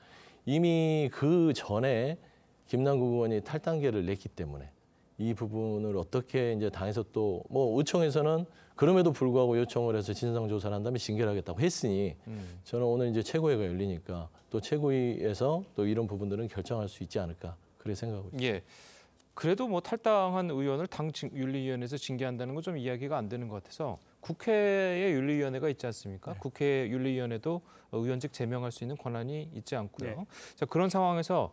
이미 그 전에 김남국 의원이 탈당계를 냈기 때문에 이 부분을 어떻게 이제 당에서 또 뭐 의총에서는 그럼에도 불구하고 요청을 해서 진상조사를 한 다음에 징계를 하겠다고 했으니 저는 오늘 이제 최고위가 열리니까 또 최고위에서 또 이런 부분들은 결정할 수 있지 않을까 그렇게 생각하고 있습니다.
예. 그래도 뭐 탈당한 의원을 당윤리위원회에서 징계한다는 건 좀 이야기가 안 되는 것 같아서 국회에 윤리위원회가 있지 않습니까? 네. 국회 윤리위원회도 의원직 제명할 수 있는 권한이 있지 않고요. 네. 자, 그런 상황에서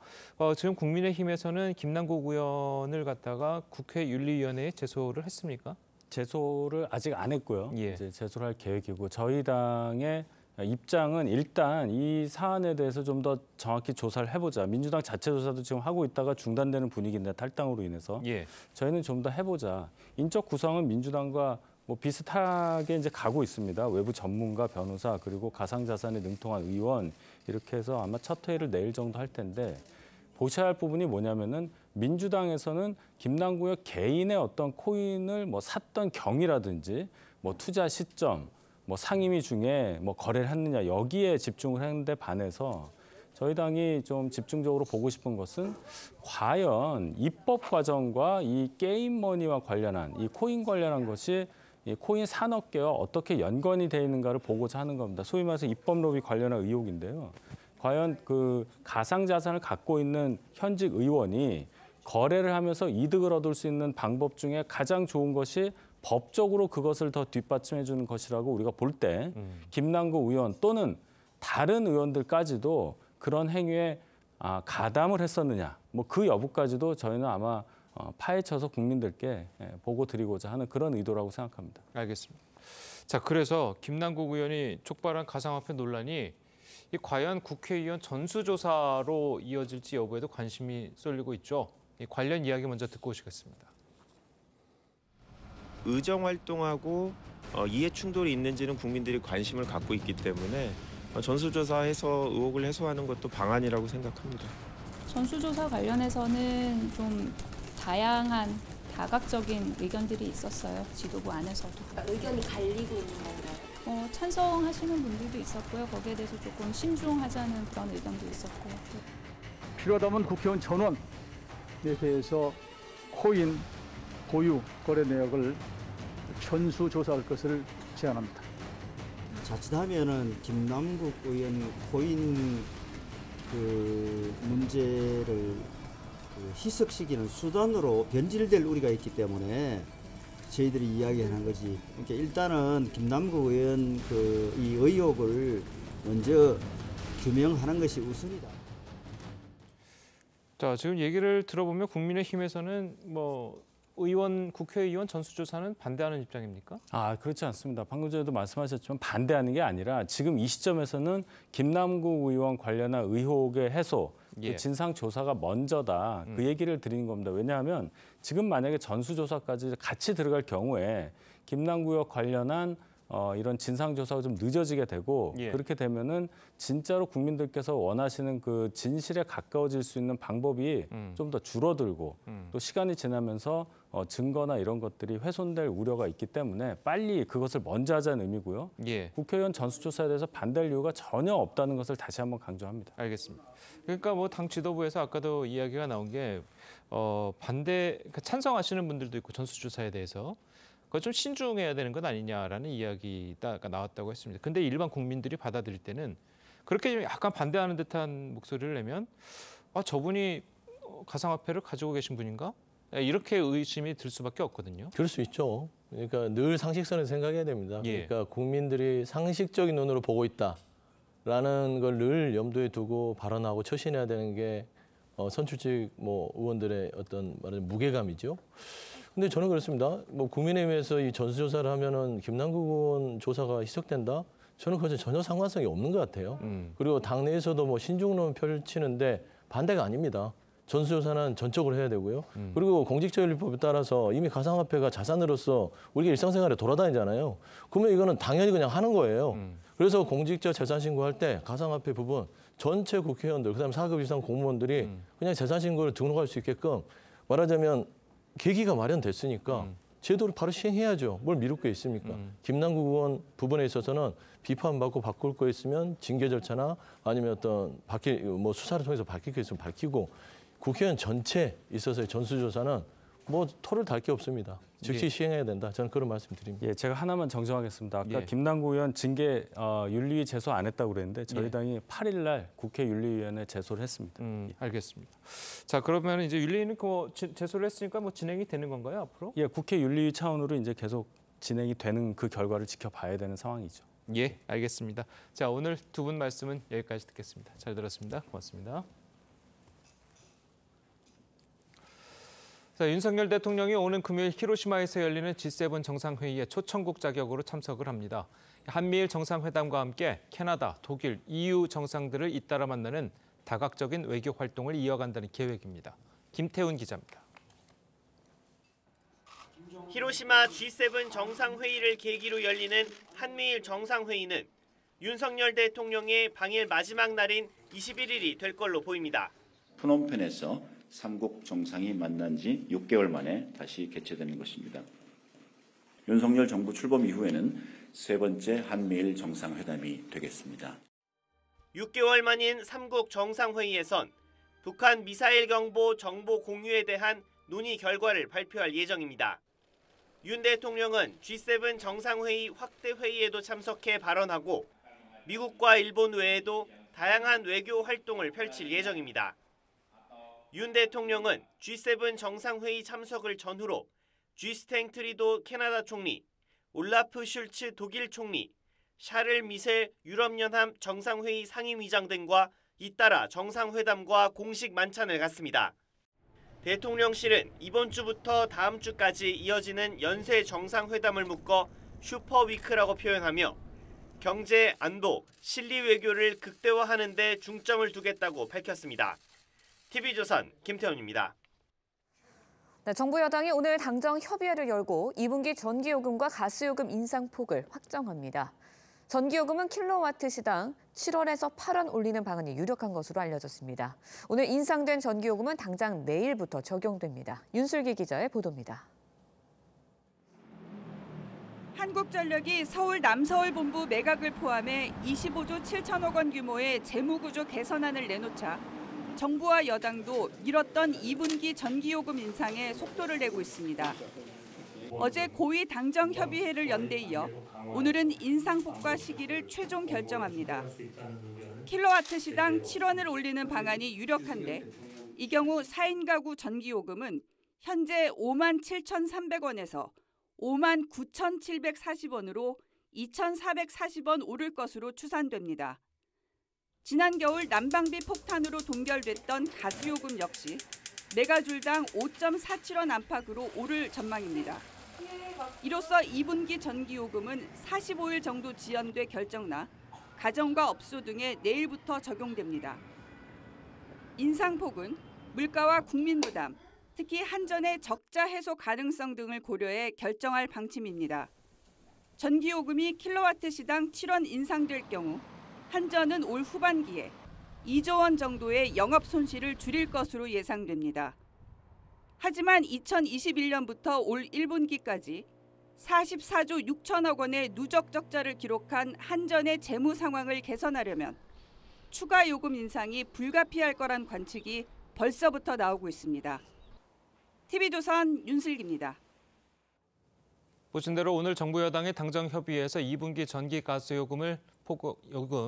지금 국민의힘에서는 김남국 의원을 갖다가 국회 윤리위원회에 제소를 했습니까?
제소를 아직 안 했고요.
예.
이제 제소를 할 계획이고 저희 당의 입장은 일단 이 사안에 대해서 좀 더 정확히 조사를 해보자. 민주당 자체 조사도 지금 하고 있다가 중단되는 분위기인데 탈당으로 인해서
예.
저희는 좀 더 해보자. 인적 구성은 민주당과 뭐 비슷하게 이제 가고 있습니다. 외부 전문가, 변호사 그리고 가상자산에 능통한 의원 이렇게 해서 아마 첫 회의를 내일 정도 할 텐데 보셔야 할 부분이 뭐냐면은 민주당에서는 김남국 개인의 어떤 코인을 뭐 샀던 경위라든지 뭐 투자 시점, 뭐 상임위 중에 뭐 거래를 했느냐 여기에 집중을 했는데 반해서 저희 당이 좀 집중적으로 보고 싶은 것은 과연 입법 과정과 이 게임머니와 관련한 이 코인 관련한 것이 이 코인 산업계와 어떻게 연관이 되어 있는가를 보고자 하는 겁니다. 소위 말해서 입법 로비 관련한 의혹인데요. 과연 그 가상자산을 갖고 있는 현직 의원이 거래를 하면서 이득을 얻을 수 있는 방법 중에 가장 좋은 것이 법적으로 그것을 더 뒷받침해 주는 것이라고 우리가 볼 때 김남국 의원 또는 다른 의원들까지도 그런 행위에 가담을 했었느냐, 뭐 그 여부까지도 저희는 아마 파헤쳐서 국민들께 보고 드리고자 하는 그런 의도라고 생각합니다.
알겠습니다. 자, 그래서 김남국 의원이 촉발한 가상화폐 논란이 과연 국회의원 전수조사로 이어질지 여부에도 관심이 쏠리고 있죠. 이 관련 이야기 먼저 듣고 오시겠습니다.
의정 활동하고 이해 충돌이 있는지는 국민들이 관심을 갖고 있기 때문에 전수조사해서 의혹을 해소하는 것도 방안이라고 생각합니다.
전수조사 관련해서는 좀 다양한 다각적인 의견들이 있었어요. 지도부 안에서도.
의견이 갈리고 있는 건가요?
찬성하시는 분들도 있었고요. 거기에 대해서 조금 신중하자는 그런 의견도 있었고요.
필요하다면 국회의원 전원에 대해서 코인 보유 거래 내역을 전수조사할 것을 제안합니다.
자칫하면은 김남국 의원 코인 문제를 희석시키는 수단으로 변질될 우려가 있기 때문에 저희들이 이야기하는 거지. 그러니까 일단은 김남국 의원 이 의혹을 먼저 규명하는 것이 우선이다.
자, 지금 얘기를 들어보면 국민의힘에서는 국회의원 전수조사는 반대하는 입장입니까?
그렇지 않습니다. 방금 전에도 말씀하셨지만 반대하는 게 아니라 지금 이 시점에서는 김남국 의원 관련한 의혹의 해소, 그 진상조사가 먼저다. 그 얘기를 드리는 겁니다. 왜냐하면 지금 만약에 전수조사까지 같이 들어갈 경우에 김남국 의원 관련한 이런 진상조사가 좀 늦어지게 되고 그렇게 되면은 진짜로 국민들께서 원하시는 그 진실에 가까워질 수 있는 방법이 좀 더 줄어들고 또 시간이 지나면서 증거나 이런 것들이 훼손될 우려가 있기 때문에 빨리 그것을 먼저 하자는 의미고요. 국회의원 전수조사에 대해서 반대할 이유가 전혀 없다는 것을 다시 한번 강조합니다.
알겠습니다. 그러니까 당 지도부에서 아까도 이야기가 나온 게 찬성하시는 분들도 있고 전수조사에 대해서 그거 좀 신중해야 되는 건 아니냐라는 이야기가 나왔다고 했습니다. 근데 일반 국민들이 받아들일 때는 그렇게 좀 약간 반대하는 듯한 목소리를 내면 저분이 가상화폐를 가지고 계신 분인가? 이렇게 의심이 들 수밖에 없거든요.
그럴 수 있죠. 그러니까 늘 상식선을 생각해야 됩니다. 그러니까 국민들이 상식적인 눈으로 보고 있다라는 걸 늘 염두에 두고 발언하고 처신해야 되는 게 선출직 의원들의 어떤 말하자면 무게감이죠. 근데 저는 그렇습니다. 국민의힘에서 이 전수조사를 하면은 김남국 의원 조사가 희석된다? 저는 그것은 전혀 상관성이 없는 것 같아요. 그리고 당내에서도 신중론 펼치는데 반대가 아닙니다. 전수조사는 전적으로 해야 되고요. 그리고 공직자윤리법에 따라서 이미 가상화폐가 자산으로서 우리가 일상생활에 돌아다니잖아요. 그러면 이거는 당연히 그냥 하는 거예요. 그래서 공직자 재산 신고할 때 가상화폐 부분 전체 국회의원들, 그다음에 4급 이상 공무원들이 그냥 재산 신고를 등록할 수 있게끔 말하자면 계기가 마련됐으니까 제도를 바로 시행해야죠. 뭘 미룰 게 있습니까? 김남국 의원 부분에 있어서는 비판받고 바꿀 거 있으면 징계 절차나 아니면 어떤 수사를 통해서 밝힐 게 있으면 밝히고 국회의원 전체에 있어서의 전수조사는 토를 달 게 없습니다. 즉시 시행해야 된다. 저는 그런 말씀드립니다.
제가 하나만 정정하겠습니다. 아까 김남국 의원 징계 윤리위 제소 안 했다고 그랬는데 저희 당이 8일 날 국회 윤리위원회 제소를 했습니다.
알겠습니다. 자, 그러면 이제 윤리위는 제소를 했으니까 진행이 되는 건가요, 앞으로?
국회 윤리위 차원으로 이제 계속 진행이 되는 그 결과를 지켜봐야 되는 상황이죠.
알겠습니다. 자, 오늘 두 분 말씀은 여기까지 듣겠습니다. 잘 들었습니다. 고맙습니다. 자, 윤석열 대통령이 오는 금요일 히로시마에서 열리는 G7 정상회의에 초청국 자격으로 참석을 합니다. 한미일 정상회담과 함께 캐나다, 독일, EU 정상들을 잇따라 만나는 다각적인 외교 활동을 이어간다는 계획입니다. 김태훈 기자입니다.
히로시마 G7 정상회의를 계기로 열리는 한미일 정상회의는 윤석열 대통령의 방일 마지막 날인 21일이 될 걸로 보입니다.
프놈펜에서 3국 정상이 만난 지 6개월 만에 다시 개최되는 것입니다. 윤석열 정부 출범 이후에는 세 번째 한미일 정상회담이 되겠습니다.
6개월 만인 3국 정상회의에선 북한 미사일 경보 정보 공유에 대한 논의 결과를 발표할 예정입니다. 윤 대통령은 G7 정상회의 확대 회의에도 참석해 발언하고 미국과 일본 외에도 다양한 외교 활동을 펼칠 예정입니다. 윤 대통령은 G7 정상회의 참석을 전후로 쥐스탱 트리도 캐나다 총리, 올라프 슐츠 독일 총리, 샤를 미셀 유럽연합 정상회의 상임위장 등과 잇따라 정상회담과 공식 만찬을 갖습니다. 대통령실은 이번 주부터 다음 주까지 이어지는 연쇄 정상회담을 묶어 슈퍼위크라고 표현하며 경제, 안보, 실리 외교를 극대화하는 데 중점을 두겠다고 밝혔습니다. TV조선 김태훈입니다.
네, 정부 여당이 오늘 당정 협의회를 열고 2분기 전기요금과 가스요금 인상폭을 확정합니다. 전기요금은 킬로와트 시당 7원에서 8원 올리는 방안이 유력한 것으로 알려졌습니다. 오늘 인상된 전기요금은 당장 내일부터 적용됩니다. 윤슬기 기자의 보도입니다.
한국전력이 서울 남서울 본부 매각을 포함해 25조 7천억 원 규모의 재무구조 개선안을 내놓자 정부와 여당도 미뤘던 2분기 전기요금 인상에 속도를 내고 있습니다. 어제 고위 당정협의회를 연 데 이어 오늘은 인상폭과 시기를 최종 결정합니다. 킬로와트 시당 7원을 올리는 방안이 유력한데 이 경우 4인 가구 전기요금은 현재 57,300원에서 59,740원으로 2,440원 오를 것으로 추산됩니다. 지난 겨울 난방비 폭탄으로 동결됐던 가스요금 역시 메가줄당 5.47원 안팎으로 오를 전망입니다. 이로써 2분기 전기요금은 45일 정도 지연돼 결정나 가정과 업소 등에 내일부터 적용됩니다. 인상폭은 물가와 국민 부담, 특히 한전의 적자 해소 가능성 등을 고려해 결정할 방침입니다. 전기요금이 킬로와트 시당 7원 인상될 경우 한전은 올 후반기에 2조 원 정도의 영업 손실을 줄일 것으로 예상됩니다. 하지만 2021년부터 올 1분기까지 44조 6천억 원의 누적 적자를 기록한 한전의 재무 상황을 개선하려면 추가 요금 인상이 불가피할 거란 관측이 벌써부터 나오고 있습니다. TV조선 윤슬기입니다.
보신 대로 오늘 정부 여당의 당정협의회에서 2분기 전기 가스요금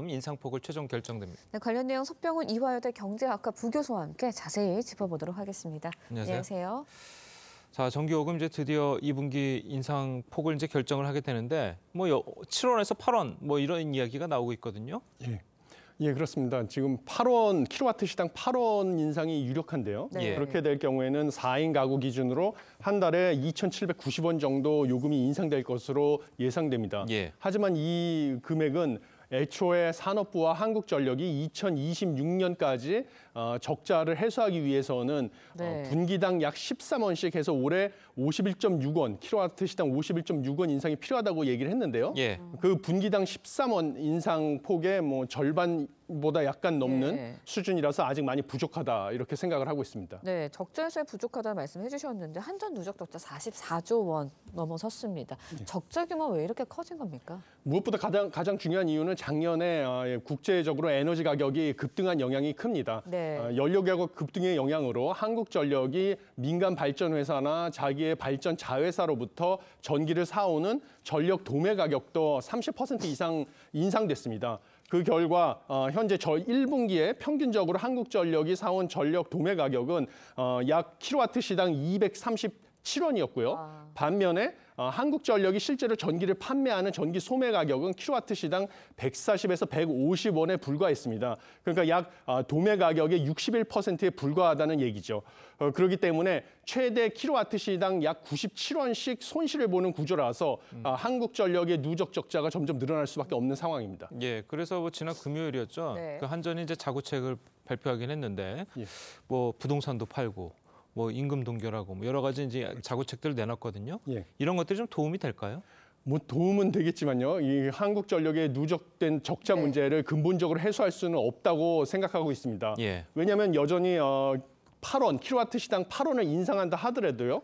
인상폭을 최종 결정됩니다.
네, 관련 내용 석병훈 이화여대 경제학과 부교수와 함께 자세히 짚어보도록 하겠습니다. 안녕하세요.
자, 전기요금 이제 드디어 2분기 인상폭을 이제 결정을 하게 되는데 7원에서 8원 이런 이야기가 나오고 있거든요.
예, 그렇습니다. 지금 8원, 킬로와트 시당 8원 인상이 유력한데요.
네.
그렇게 될 경우에는 4인 가구 기준으로 한 달에 2,790원 정도 요금이 인상될 것으로 예상됩니다. 하지만 이 금액은 애초에 산업부와 한국전력이 2026년까지 적자를 해소하기 위해서는 분기당 약 13원씩 해서 올해 51.6원, 킬로와트 시당 51.6원 인상이 필요하다고 얘기를 했는데요. 그 분기당 13원 인상 폭의 절반보다 약간 넘는 수준이라서 아직 많이 부족하다 이렇게 생각을 하고 있습니다.
네, 적자 해소에 부족하다는 말씀해 주셨는데 한전 누적 적자 44조 원 넘어섰습니다. 적자 규모 왜 이렇게 커진 겁니까?
무엇보다 가장 중요한 이유는 작년에 국제적으로 에너지 가격이 급등한 영향이 큽니다. 연료 가격 급등의 영향으로 한국전력이 민간 발전 회사나 자기의 발전 자회사로부터 전기를 사오는 전력 도매 가격도 30% 이상 인상됐습니다. 그 결과 현재 1분기에 평균적으로 한국전력이 사온 전력 도매 가격은 약 킬로와트 시당 237원이었고요. 반면에 한국전력이 실제로 전기를 판매하는 전기 소매 가격은 킬로와트 시당 140에서 150원에 불과했습니다. 그러니까 약 도매 가격의 61%에 불과하다는 얘기죠. 그렇기 때문에 최대 킬로와트 시당 약 97원씩 손실을 보는 구조라서 한국전력의 누적 적자가 점점 늘어날 수밖에 없는 상황입니다.
예, 그래서 지난 금요일이었죠. 그 한전이 이제 자구책을 발표하긴 했는데 부동산도 팔고 임금 동결하고 여러 가지 이제 자구책들을 내놨거든요. 이런 것들이 좀 도움이 될까요?
도움은 되겠지만요. 이 한국전력의 누적된 적자 문제를 근본적으로 해소할 수는 없다고 생각하고 있습니다. 왜냐하면 여전히 8원, 킬로와트 시당 8원을 인상한다 하더라도요.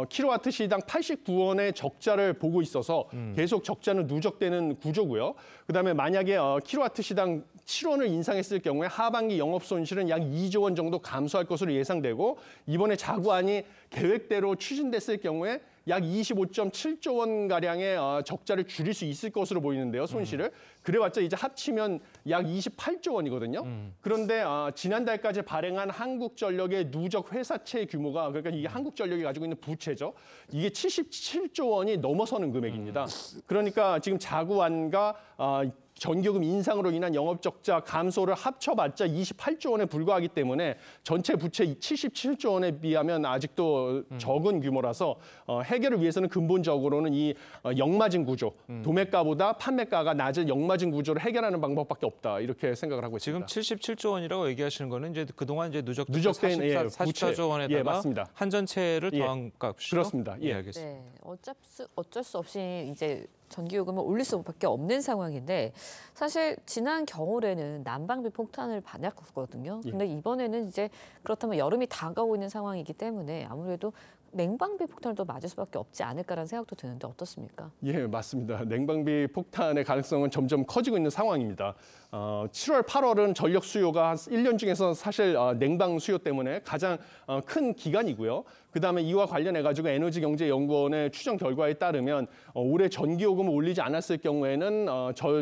킬로와트 시당 89원의 적자를 보고 있어서 계속 적자는 누적되는 구조고요. 그다음에 만약에 킬로와트 시당 7원을 인상했을 경우에 하반기 영업 손실은 약 2조 원 정도 감소할 것으로 예상되고 이번에 자구안이 계획대로 추진됐을 경우에 약 25.7조 원 가량의 적자를 줄일 수 있을 것으로 보이는데요, 손실을. 그래봤자 이제 합치면 약 28조 원이거든요. 그런데 지난달까지 발행한 한국전력의 누적 회사채 규모가, 그러니까 이게 한국전력이 가지고 있는 부채죠. 이게 77조 원이 넘어서는 금액입니다. 그러니까 지금 자구안과 전기요금 인상으로 인한 영업적자 감소를 합쳐봤자 28조 원에 불과하기 때문에 전체 부채 77조 원에 비하면 아직도 적은 규모라서 해결을 위해서는 근본적으로는 이 역마진 구조, 도매가보다 판매가가 낮은 역마진 구조를 해결하는 방법밖에 없다, 이렇게 생각을 하고 있습니다.
지금 77조 원이라고 얘기하시는 거는 이제 그동안 이제 누적된
44조
원에다가
맞습니다.
한전채를 더한 값이죠?
그렇습니다.
예, 알겠습니다.
네, 어쩔 수 없이 이제 전기요금을 올릴 수밖에 없는 상황인데, 사실 지난 겨울에는 난방비 폭탄을 맞았거든요. 근데 이번에는 이제 그렇다면 여름이 다가오고 있는 상황이기 때문에 아무래도 냉방비 폭탄을 또 맞을 수밖에 없지 않을까라는 생각도 드는데 어떻습니까?
예, 맞습니다. 냉방비 폭탄의 가능성은 점점 커지고 있는 상황입니다. 7월, 8월은 전력 수요가 한 1년 중에서 사실 냉방 수요 때문에 가장 큰 기간이고요. 그다음에 이와 관련해가지고 에너지경제연구원의 추정 결과에 따르면 올해 전기요금을 올리지 않았을 경우에는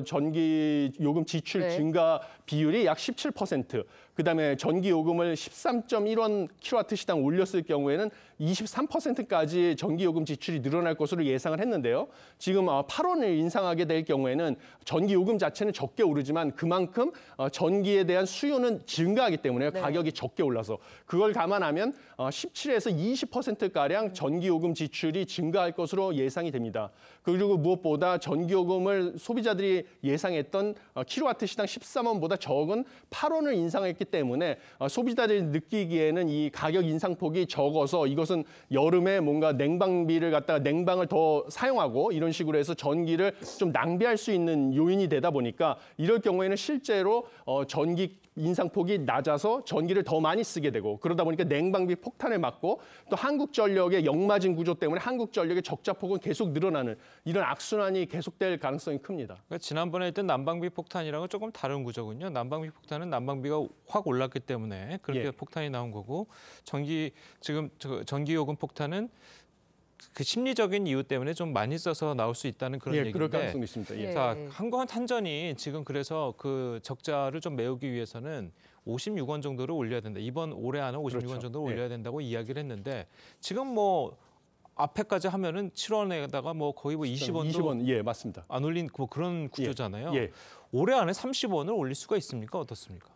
전기요금 지출 증가 비율이 약 17%, 그다음에 전기요금을 13.1원 킬로와트시당 올렸을 경우에는 23%까지 전기요금 지출이 늘어날 것으로 예상을 했는데요. 지금 8원을 인상하게 될 경우에는 전기요금 자체는 적게 오르지만 그만큼 전기에 대한 수요는 증가하기 때문에 가격이 적게 올라서 그걸 감안하면 17에서 20%가량 전기요금 지출이 증가할 것으로 예상이 됩니다. 그리고 무엇보다 전기요금을 소비자들이 예상했던 킬로와트 시당 13원보다 적은 8원을 인상했기 때문에 소비자들이 느끼기에는 이 가격 인상폭이 적어서 이것은 여름에 뭔가 냉방비를 갖다가 냉방을 더 사용하고 이런 식으로 해서 전기를 좀 낭비할 수 있는 요인이 되다 보니까 이럴 경우에는 실제로 전기 인상폭이 낮아서 전기를 더 많이 쓰게 되고, 그러다 보니까 냉방비 폭탄을 맞고 또 한국전력의 역마진 구조 때문에 한국전력의 적자폭은 계속 늘어나는 이런 악순환이 계속될 가능성이 큽니다.
그러니까 지난번에 했던 난방비 폭탄이랑은 조금 다른 구조군요. 난방비 폭탄은 난방비가 확 올랐기 때문에 그렇게 폭탄이 나온 거고, 지금 전기요금 폭탄은 그 심리적인 이유 때문에 좀 많이 써서 나올 수 있다는 그런 얘기인데.
그럴 가능성도 있습니다.
자, 한전이 지금 그래서 그 적자를 좀 메우기 위해서는 56원 정도를 올려야 된다. 올해 안에 56원 정도를 올려야 된다고 이야기를 했는데, 지금 뭐 앞에까지 하면은 7원에다가 뭐 거의 뭐 20원도
맞습니다.
안 올린 그런 구조잖아요. 올해 안에 30원을 올릴 수가 있습니까? 어떻습니까?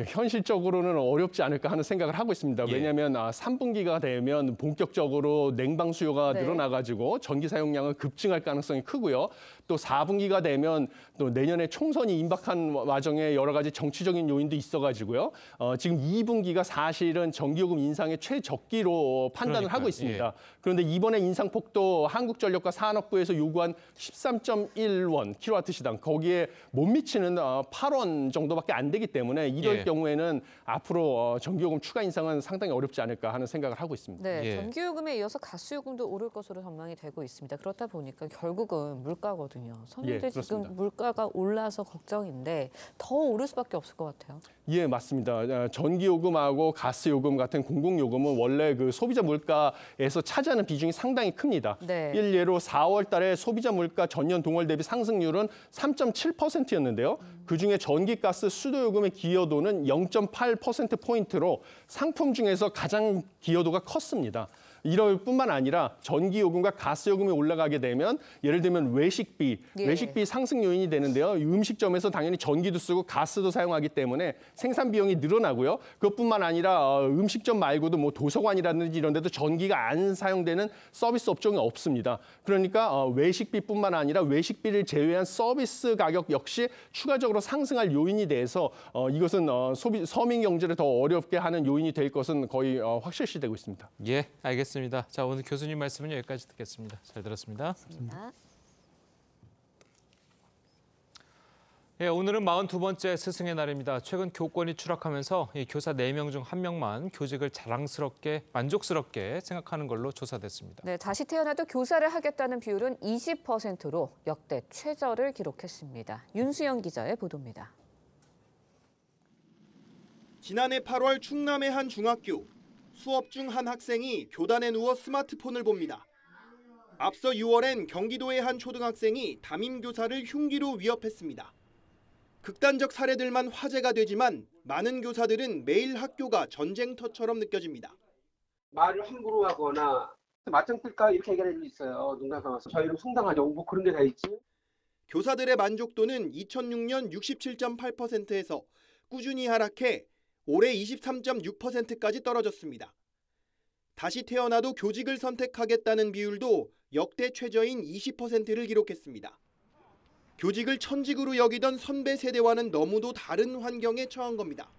현실적으로는 어렵지 않을까 하는 생각을 하고 있습니다. 왜냐하면 3분기가 되면 본격적으로 냉방 수요가 늘어나가지고 전기 사용량은 급증할 가능성이 크고요. 또 4분기가 되면 또 내년에 총선이 임박한 와중에 여러 가지 정치적인 요인도 있어가지고요. 지금 2분기가 사실은 전기요금 인상의 최적기로 판단을 하고 있습니다. 그런데 이번에 인상폭도 한국전력과 산업부에서 요구한 13.1원 킬로와트 시당 거기에 못 미치는 8원 정도밖에 안 되기 때문에 이럴 경우에는 앞으로 전기요금 추가 인상은 상당히 어렵지 않을까 하는 생각을 하고 있습니다.
네, 전기요금에 이어서 가스요금도 오를 것으로 전망이 되고 있습니다. 그렇다 보니까 결국은 물가거든요. 서민들 지금 물가가 올라서 걱정인데 더 오를 수밖에 없을 것 같아요.
예, 맞습니다. 전기요금하고 가스요금 같은 공공요금은 원래 그 소비자 물가에서 차지하는 비중이 상당히 큽니다. 일례로 4월 달에 소비자 물가 전년 동월 대비 상승률은 3.7%였는데요. 그중에 전기, 가스, 수도요금의 기여도는 0.8%포인트로 상품 중에서 가장 기여도가 컸습니다. 이럴 뿐만 아니라 전기요금과 가스요금이 올라가게 되면 예를 들면 외식비 상승 요인이 되는데요. 음식점에서 당연히 전기도 쓰고 가스도 사용하기 때문에 생산 비용이 늘어나고요. 그것뿐만 아니라 음식점 말고도 뭐 도서관이라든지 이런 데도 전기가 안 사용되는 서비스 업종이 없습니다. 그러니까 외식비뿐만 아니라 외식비를 제외한 서비스 가격 역시 추가적으로 상승할 요인이 돼서 이것은 서민 경제를 더 어렵게 하는 요인이 될 것은 거의 확실시되고 있습니다.
예, 알겠습니다. 자, 오늘 교수님 말씀은 여기까지 듣겠습니다. 잘 들었습니다. 오늘은 42번째 스승의 날입니다. 최근 교권이 추락하면서 이 교사 4명 중 1명만 교직을 만족스럽게 생각하는 걸로 조사됐습니다.
네, 다시 태어나도 교사를 하겠다는 비율은 20%로 역대 최저를 기록했습니다. 윤수영 기자의 보도입니다.
지난해 8월 충남의 한 중학교. 수업 중 한 학생이 교단에 누워 스마트폰을 봅니다. 앞서 6월엔 경기도의 한 초등학생이 담임 교사를 흉기로 위협했습니다. 극단적 사례들만 화제가 되지만 많은 교사들은 매일 학교가 전쟁터처럼 느껴집니다.
말을 함부로 하거나 맞짱 뜰까 이렇게 얘기하는 일이 있어요. 농담 삼아서. 저희는 상당하죠. 뭐 그런 게 다 있지.
교사들의 만족도는 2006년 67.8%에서 꾸준히 하락해 올해 23.6%까지 떨어졌습니다. 다시 태어나도 교직을 선택하겠다는 비율도 역대 최저인 20%를 기록했습니다. 교직을 천직으로 여기던 선배 세대와는 너무도 다른 환경에 처한 겁니다.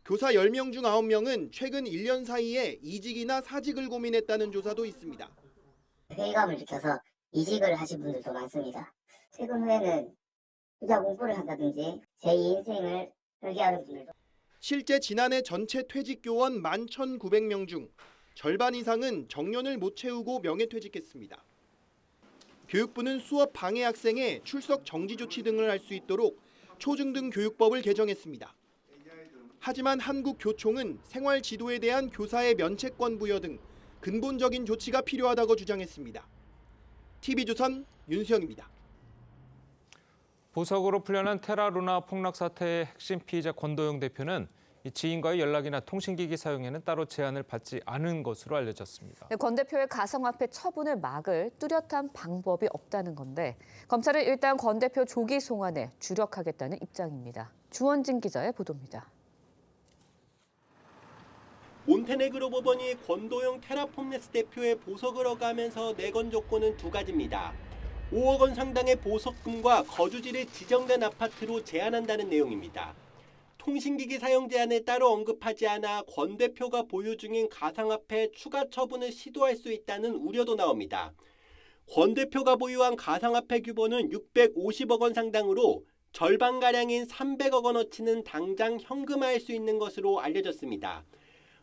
교사 10명 중 9명은 최근 1년 사이에 이직이나 사직을 고민했다는 조사도 있습니다.
회의감을 느껴서 이직을 하신 분들도 많습니다. 퇴근 후에는 부자 공부를 한다든지 제2인생을 설계하는 분들도.
실제 지난해 전체 퇴직 교원 11,900명 중 절반 이상은 정년을 못 채우고 명예퇴직했습니다. 교육부는 수업 방해 학생의 출석 정지 조치 등을 할 수 있도록 초중등 교육법을 개정했습니다. 하지만 한국교총은 생활 지도에 대한 교사의 면책권 부여 등 근본적인 조치가 필요하다고 주장했습니다. TV조선 윤수영입니다.
보석으로 풀려난 테라루나 폭락 사태의 핵심 피의자 권도영 대표는 지인과의 연락이나 통신기기 사용에는 따로 제한을 받지 않은 것으로 알려졌습니다.
권 대표의 가상화폐 처분을 막을 뚜렷한 방법이 없다는 건데 검찰은 일단 권 대표 조기 송환에 주력하겠다는 입장입니다. 주원진 기자의 보도입니다.
몬테네그로 법원이 권도영 테라폼네스 대표의 보석을 허가하면서 내건 조건은 두 가지입니다. 5억 원 상당의 보석금과 거주지를 지정된 아파트로 제한한다는 내용입니다. 통신기기 사용 제한을 따로 언급하지 않아 권 대표가 보유 중인 가상화폐 추가 처분을 시도할 수 있다는 우려도 나옵니다. 권 대표가 보유한 가상화폐 규모는 650억 원 상당으로 절반가량인 300억 원어치는 당장 현금화할 수 있는 것으로 알려졌습니다.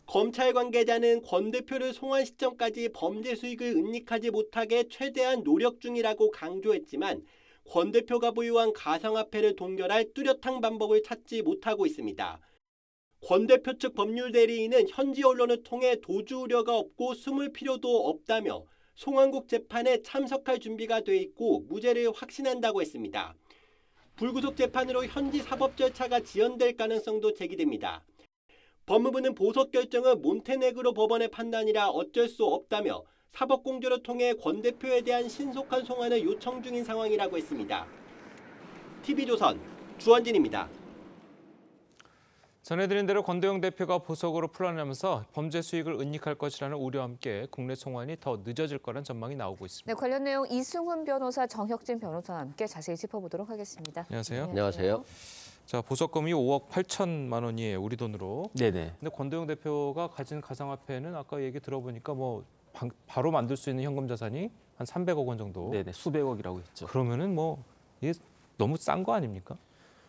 검찰 관계자는 권 대표를 송환 시점까지 범죄 수익을 은닉하지 못하게 최대한 노력 중이라고 강조했지만 권 대표가 보유한 가상화폐를 동결할 뚜렷한 방법을 찾지 못하고 있습니다. 권 대표 측 법률 대리인은 현지 언론을 통해 도주 우려가 없고 숨을 필요도 없다며 송환국 재판에 참석할 준비가 돼 있고 무죄를 확신한다고 했습니다. 불구속 재판으로 현지 사법 절차가 지연될 가능성도 제기됩니다. 법무부는 보석 결정은 몬테네그로 법원의 판단이라 어쩔 수 없다며 사법공조를 통해 권 대표에 대한 신속한 송환을 요청 중인 상황이라고 했습니다. TV조선 주원진입니다.
전해드린 대로 권도영 대표가 보석으로 풀어내면서 범죄 수익을 은닉할 것이라는 우려와 함께 국내 송환이 더 늦어질 거란 전망이 나오고 있습니다.
네, 관련 내용 이승훈 변호사, 정혁진 변호사와 함께 자세히 짚어보도록 하겠습니다.
안녕하세요.
안녕하세요.
자, 보석금이 5억 8천만 원이에요, 우리 돈으로.
네네.
근데 권도영 대표가 가진 가상화폐는 아까 얘기 들어보니까 뭐 바로 만들 수 있는 현금 자산이 한 300억 원 정도.
네네, 수백억이라고 했죠.
그러면은 뭐 이게 너무 싼 거 아닙니까?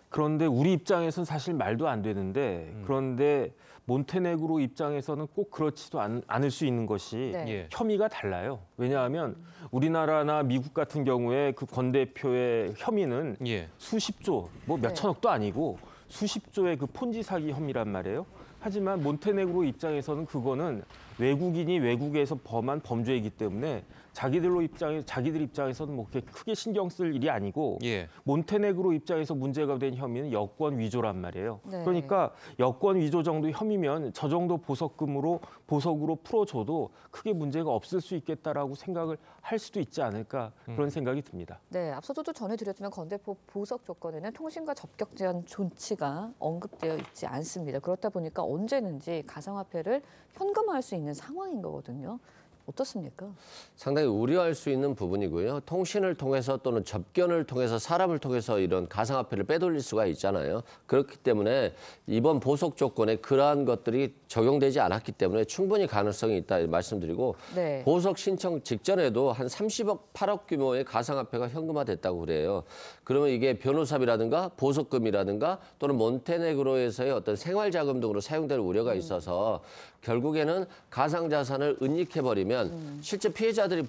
그런데 우리 입장에서는 사실 말도 안 되는데 그런데 몬테네그로 입장에서는 꼭 그렇지도 않을 수 있는 것이
네.
혐의가 달라요. 왜냐하면 우리나라나 미국 같은 경우에 그 권 대표의 혐의는 수십조, 뭐 몇천억도 아니고 수십조의 그 폰지 사기 혐의란 말이에요. 하지만 몬테네그로 입장에서는 그거는 외국인이 외국에서 범한 범죄이기 때문에 자기들 입장에서는 뭐 그렇게 크게 신경 쓸 일이 아니고 몬테네그로 입장에서 문제가 된 혐의는 여권 위조란 말이에요.
네.
그러니까 여권 위조 정도 혐의면 저 정도 보석으로 풀어줘도 크게 문제가 없을 수 있겠다라고 생각을 할 수도 있지 않을까 그런 생각이 듭니다.
네, 앞서도 전해드렸지만 권 대표 보석 조건에는 통신과 접격 제한 조치가 언급되어 있지 않습니다. 그렇다 보니까 언제든지 가상화폐를 현금화할 수 있는 상황인 거거든요. 어떻습니까?
상당히 우려할 수 있는 부분이고요. 통신을 통해서 또는 접견을 통해서 사람을 통해서 이런 가상화폐를 빼돌릴 수가 있잖아요. 그렇기 때문에 이번 보석 조건에 그러한 것들이 적용되지 않았기 때문에 충분히 가능성이 있다 말씀드리고
네.
보석 신청 직전에도 한 30억, 8억 규모의 가상화폐가 현금화됐다고 그래요. 그러면 이게 변호사비라든가 보석금이라든가 또는 몬테네그로에서의 어떤 생활자금 등으로 사용될 우려가 있어서 결국에는 가상자산을 은닉해버리면
왜냐하면 실제 피해자들이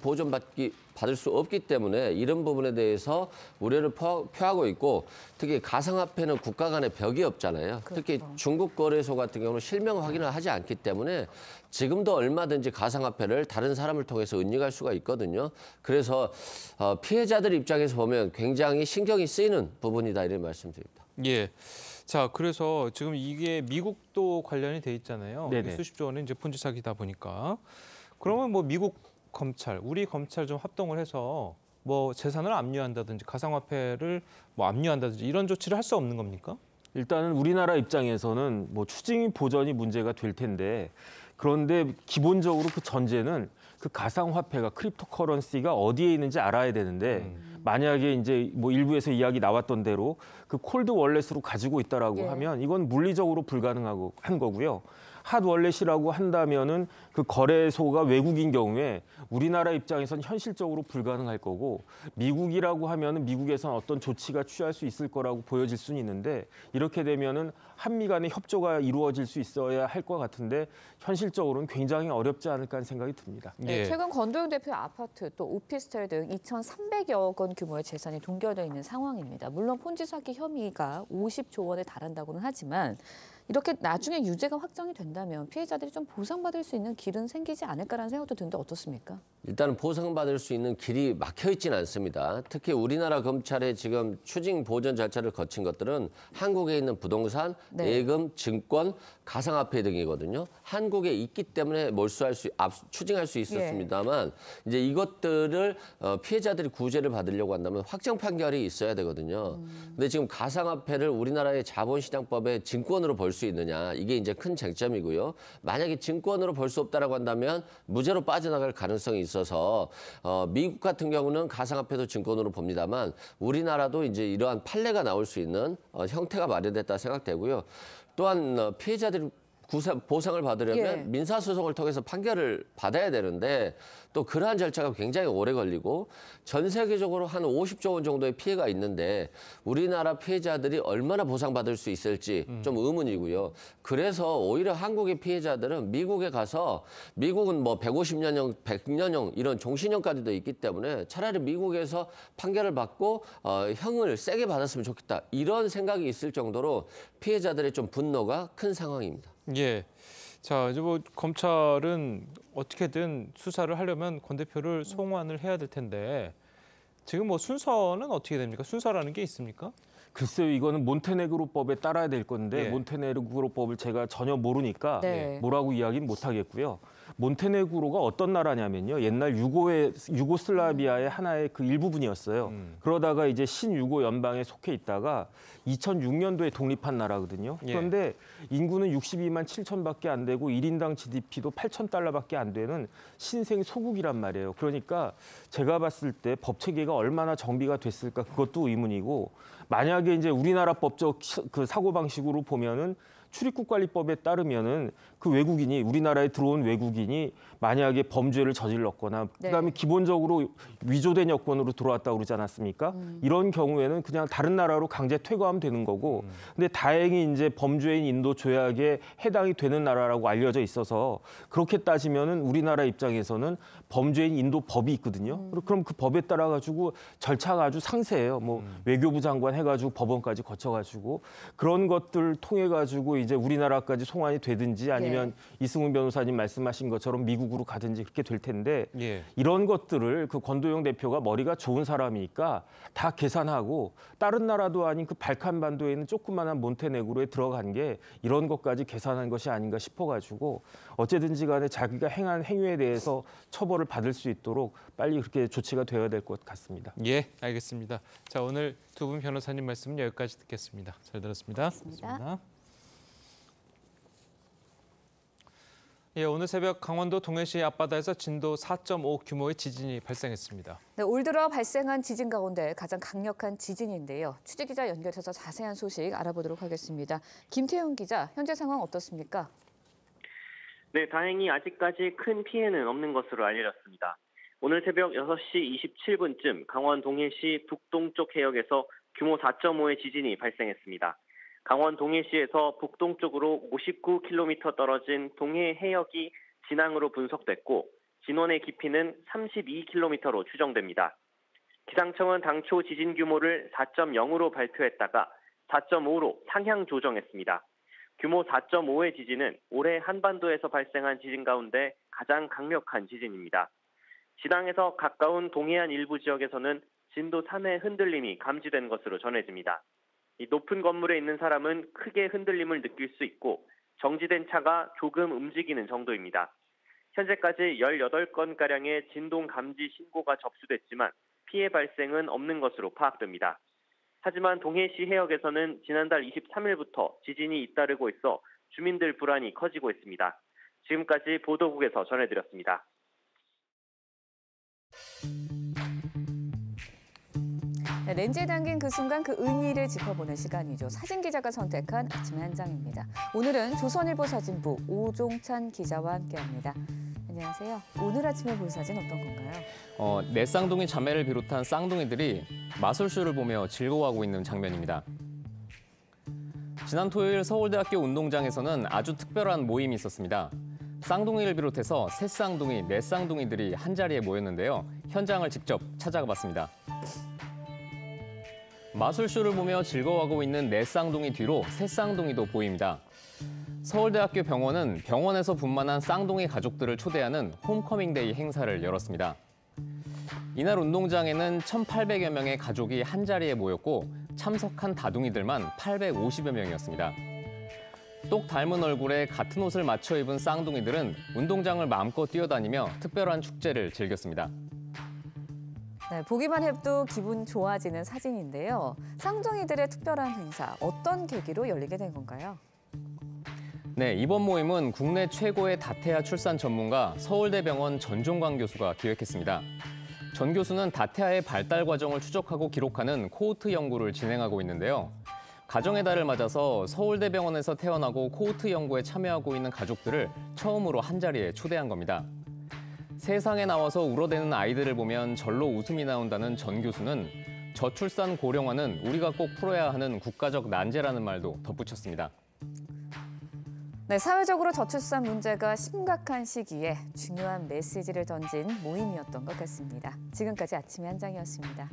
받을 수 없기 때문에 이런 부분에 대해서 우려를 표하고 있고 특히 가상화폐는 국가 간의 벽이 없잖아요. 특히 중국 거래소 같은 경우는 실명 확인을 하지 않기 때문에 지금도 얼마든지 가상화폐를 다른 사람을 통해서 은닉할 수가 있거든요. 그래서 피해자들 입장에서 보면 굉장히 신경이 쓰이는 부분이다 이런 말씀드립니다.
예. 자, 그래서 지금 이게 미국도 관련이 돼 있잖아요. 수십조 원의 이제 폰지 사기다 보니까. 그러면 뭐 미국 검찰, 우리 검찰 좀 합동을 해서 뭐 재산을 압류한다든지 가상화폐를 뭐 압류한다든지 이런 조치를 할 수 없는 겁니까?
일단은 우리나라 입장에서는 뭐 추징 보전이 문제가 될 텐데 그런데 기본적으로 그 전제는 그 가상화폐가 크립토커런시가 어디에 있는지 알아야 되는데 만약에 이제 뭐 일부에서 이야기 나왔던 대로 그 콜드 월렛으로 가지고 있다라고 하면 이건 물리적으로 불가능하고 한 거고요. 핫 월렛이라고 한다면은 그 거래소가 외국인 경우에 우리나라 입장에선 현실적으로 불가능할 거고 미국이라고 하면은 미국에선 어떤 조치가 취할 수 있을 거라고 보여질 수는 있는데 이렇게 되면은 한미 간의 협조가 이루어질 수 있어야 할 것 같은데 현실적으로는 굉장히 어렵지 않을까 하는 생각이 듭니다.
네, 최근 권도영 대표의 아파트 또 오피스텔 등 2,300여 건 규모의 재산이 동결되어 있는 상황입니다. 물론 폰지 사기 혐의가 50조 원에 달한다고는 하지만 이렇게 나중에 유죄가 확정이 된다면 피해자들이 좀 보상받을 수 있는 길은 생기지 않을까라는 생각도 드는데 어떻습니까?
일단은 보상받을 수 있는 길이 막혀 있지는 않습니다. 특히 우리나라 검찰의 지금 추징 보전 절차를 거친 것들은 한국에 있는 부동산, 예금, 증권, 가상화폐 등이거든요. 한국에 있기 때문에 추징할 수 있었습니다만 이제 이것들을 피해자들이 구제를 받으려고 한다면 확정 판결이 있어야 되거든요. 근데 지금 가상화폐를 우리나라의 자본시장법에 증권으로 벌 수 있느냐 이게 이제 큰 쟁점이고요. 만약에 증권으로 벌 수 없다라고 한다면 무죄로 빠져나갈 가능성이 있어서 미국 같은 경우는 가상화폐도 증권으로 봅니다만 우리나라도 이제 이러한 판례가 나올 수 있는 형태가 마련됐다 생각되고요. 또한 피해자들이 보상을 받으려면 민사소송을 통해서 판결을 받아야 되는데 또 그러한 절차가 굉장히 오래 걸리고 전 세계적으로 한 50조 원 정도의 피해가 있는데 우리나라 피해자들이 얼마나 보상받을 수 있을지 좀 의문이고요. 그래서 오히려 한국의 피해자들은 미국에 가서 미국은 뭐 150년형, 100년형 이런 종신형까지도 있기 때문에 차라리 미국에서 판결을 받고 형을 세게 받았으면 좋겠다. 이런 생각이 있을 정도로 피해자들의 좀 분노가 큰 상황입니다.
예. 자, 이제 뭐 검찰은 어떻게든 수사를 하려면 권 대표를 송환을 해야 될 텐데 지금 뭐 순서는 어떻게 됩니까? 순서라는 게 있습니까?
글쎄요, 이거는 몬테네그로법에 따라야 될 건데 몬테네그로법을 제가 전혀 모르니까 뭐라고 이야기는 못 하겠고요. 몬테네그로가 어떤 나라냐면요. 옛날 유고슬라비아의 하나의 그 일부분이었어요. 그러다가 이제 신유고 연방에 속해 있다가 2006년도에 독립한 나라거든요. 그런데 인구는 62만 7천밖에 안 되고 1인당 GDP도 8,000달러밖에 안 되는 신생 소국이란 말이에요. 그러니까 제가 봤을 때 법 체계가 얼마나 정비가 됐을까 그것도 의문이고 만약에 이제 우리나라 법적 그 사고방식으로 보면은 출입국관리법에 따르면은 그 외국인이 우리나라에 들어온 외국인이 만약에 범죄를 저질렀거나 그다음에 기본적으로 위조된 여권으로 들어왔다고 그러지 않았습니까? 이런 경우에는 그냥 다른 나라로 강제 퇴거하면 되는 거고 근데 다행히 이제 범죄인 인도 조약에 해당이 되는 나라라고 알려져 있어서 그렇게 따지면은 우리나라 입장에서는 범죄인 인도 법이 있거든요. 그럼 그 법에 따라 가지고 절차가 아주 상세해요. 뭐 외교부 장관 해가지고 법원까지 거쳐가지고 그런 것들 통해 가지고 이제 우리나라까지 송환이 되든지 아니면 이승훈 변호사님 말씀하신 것처럼 미국으로 가든지 그렇게 될 텐데 이런 것들을 그 권도영 대표가 머리가 좋은 사람이니까 다 계산하고 다른 나라도 아닌 그 발칸반도에 있는 조그마한 몬테네그로에 들어간 게 이런 것까지 계산한 것이 아닌가 싶어가지고 어쨌든지 간에 자기가 행한 행위에 대해서 처벌을 받을 수 있도록 빨리 그렇게 조치가 되어야 될 것 같습니다.
예, 알겠습니다. 자, 오늘 두 분 변호사님 말씀은 여기까지 듣겠습니다. 잘 들었습니다. 고맙습니다. 예, 오늘 새벽 강원도 동해시 앞바다에서 진도 4.5 규모의 지진이 발생했습니다.
네, 올 들어 발생한 지진 가운데 가장 강력한 지진인데요. 취재기자 연결해서 자세한 소식 알아보도록 하겠습니다. 김태훈 기자, 현재 상황 어떻습니까?
네, 다행히 아직까지 큰 피해는 없는 것으로 알려졌습니다. 오늘 새벽 6시 27분쯤 강원 동해시 북동쪽 해역에서 규모 4.5의 지진이 발생했습니다. 강원 동해시에서 북동쪽으로 59km 떨어진 동해 해역이 진앙으로 분석됐고 진원의 깊이는 32km로 추정됩니다. 기상청은 당초 지진 규모를 4.0으로 발표했다가 4.5로 상향 조정했습니다. 규모 4.5의 지진은 올해 한반도에서 발생한 지진 가운데 가장 강력한 지진입니다. 지당에서 가까운 동해안 일부 지역에서는 진도 3의 흔들림이 감지된 것으로 전해집니다. 이 높은 건물에 있는 사람은 크게 흔들림을 느낄 수 있고 정지된 차가 조금 움직이는 정도입니다. 현재까지 18건가량의 진동 감지 신고가 접수됐지만 피해 발생은 없는 것으로 파악됩니다. 하지만 동해시 해역에서는 지난달 23일부터 지진이 잇따르고 있어 주민들 불안이 커지고 있습니다. 지금까지 보도국에서 전해드렸습니다.
네, 렌즈에 담긴 그 순간 그 의미를 짚어보는 시간이죠. 사진 기자가 선택한 아침의 한 장입니다. 오늘은 조선일보 사진부 오종찬 기자와 함께합니다. 안녕하세요. 오늘 아침에 볼 사진 어떤 건가요?
네 쌍둥이 자매를 비롯한 쌍둥이들이 마술쇼를 보며 즐거워하고 있는 장면입니다. 지난 토요일 서울대학교 운동장에서는 아주 특별한 모임이 있었습니다. 쌍둥이를 비롯해서 세 쌍둥이, 네 쌍둥이들이 한자리에 모였는데요. 현장을 직접 찾아가 봤습니다. 마술쇼를 보며 즐거워하고 있는 네 쌍둥이 뒤로 세 쌍둥이도 보입니다. 서울대학교 병원은 병원에서 분만한 쌍둥이 가족들을 초대하는 홈커밍데이 행사를 열었습니다. 이날 운동장에는 1,800여 명의 가족이 한자리에 모였고 참석한 다둥이들만 850여 명이었습니다. 똑 닮은 얼굴에 같은 옷을 맞춰 입은 쌍둥이들은 운동장을 마음껏 뛰어다니며 특별한 축제를 즐겼습니다.
네, 보기만 해도 기분 좋아지는 사진인데요. 쌍둥이들의 특별한 행사, 어떤 계기로 열리게 된 건가요?
네, 이번 모임은 국내 최고의 다태아 출산 전문가 서울대병원 전종광 교수가 기획했습니다. 전 교수는 다태아의 발달 과정을 추적하고 기록하는 코호트 연구를 진행하고 있는데요. 가정의 달을 맞아서 서울대병원에서 태어나고 코호트 연구에 참여하고 있는 가족들을 처음으로 한자리에 초대한 겁니다. 세상에 나와서 울어대는 아이들을 보면 절로 웃음이 나온다는 전 교수는 저출산 고령화는 우리가 꼭 풀어야 하는 국가적 난제라는 말도 덧붙였습니다.
네, 사회적으로 저출산 문제가 심각한 시기에 중요한 메시지를 던진 모임이었던 것 같습니다. 지금까지 아침의 한 장이었습니다.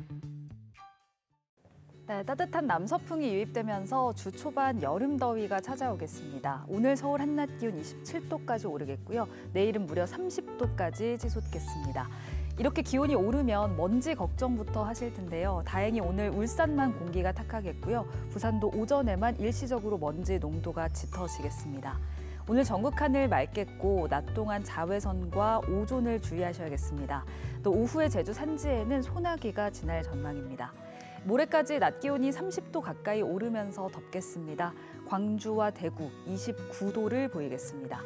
네, 따뜻한 남서풍이 유입되면서 주 초반 여름 더위가 찾아오겠습니다. 오늘 서울 한낮 기온 27도까지 오르겠고요. 내일은 무려 30도까지 치솟겠습니다. 이렇게 기온이 오르면 먼지 걱정부터 하실 텐데요. 다행히 오늘 울산만 공기가 탁하겠고요. 부산도 오전에만 일시적으로 먼지 농도가 짙어지겠습니다. 오늘 전국 하늘 맑겠고 낮 동안 자외선과 오존을 주의하셔야겠습니다. 또 오후에 제주 산지에는 소나기가 지날 전망입니다. 모레까지 낮 기온이 30도 가까이 오르면서 덥겠습니다. 광주와 대구 29도를 보이겠습니다.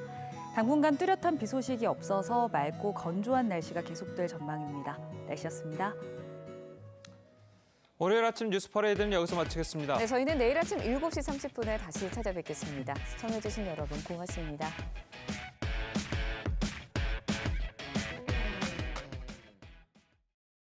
당분간 뚜렷한 비 소식이 없어서 맑고 건조한 날씨가 계속될 전망입니다. 날씨였습니다.
월요일 아침 뉴스 퍼레이드는 여기서 마치겠습니다.
네, 저희는 내일 아침 7시 30분에 다시 찾아뵙겠습니다. 시청해주신 여러분 고맙습니다.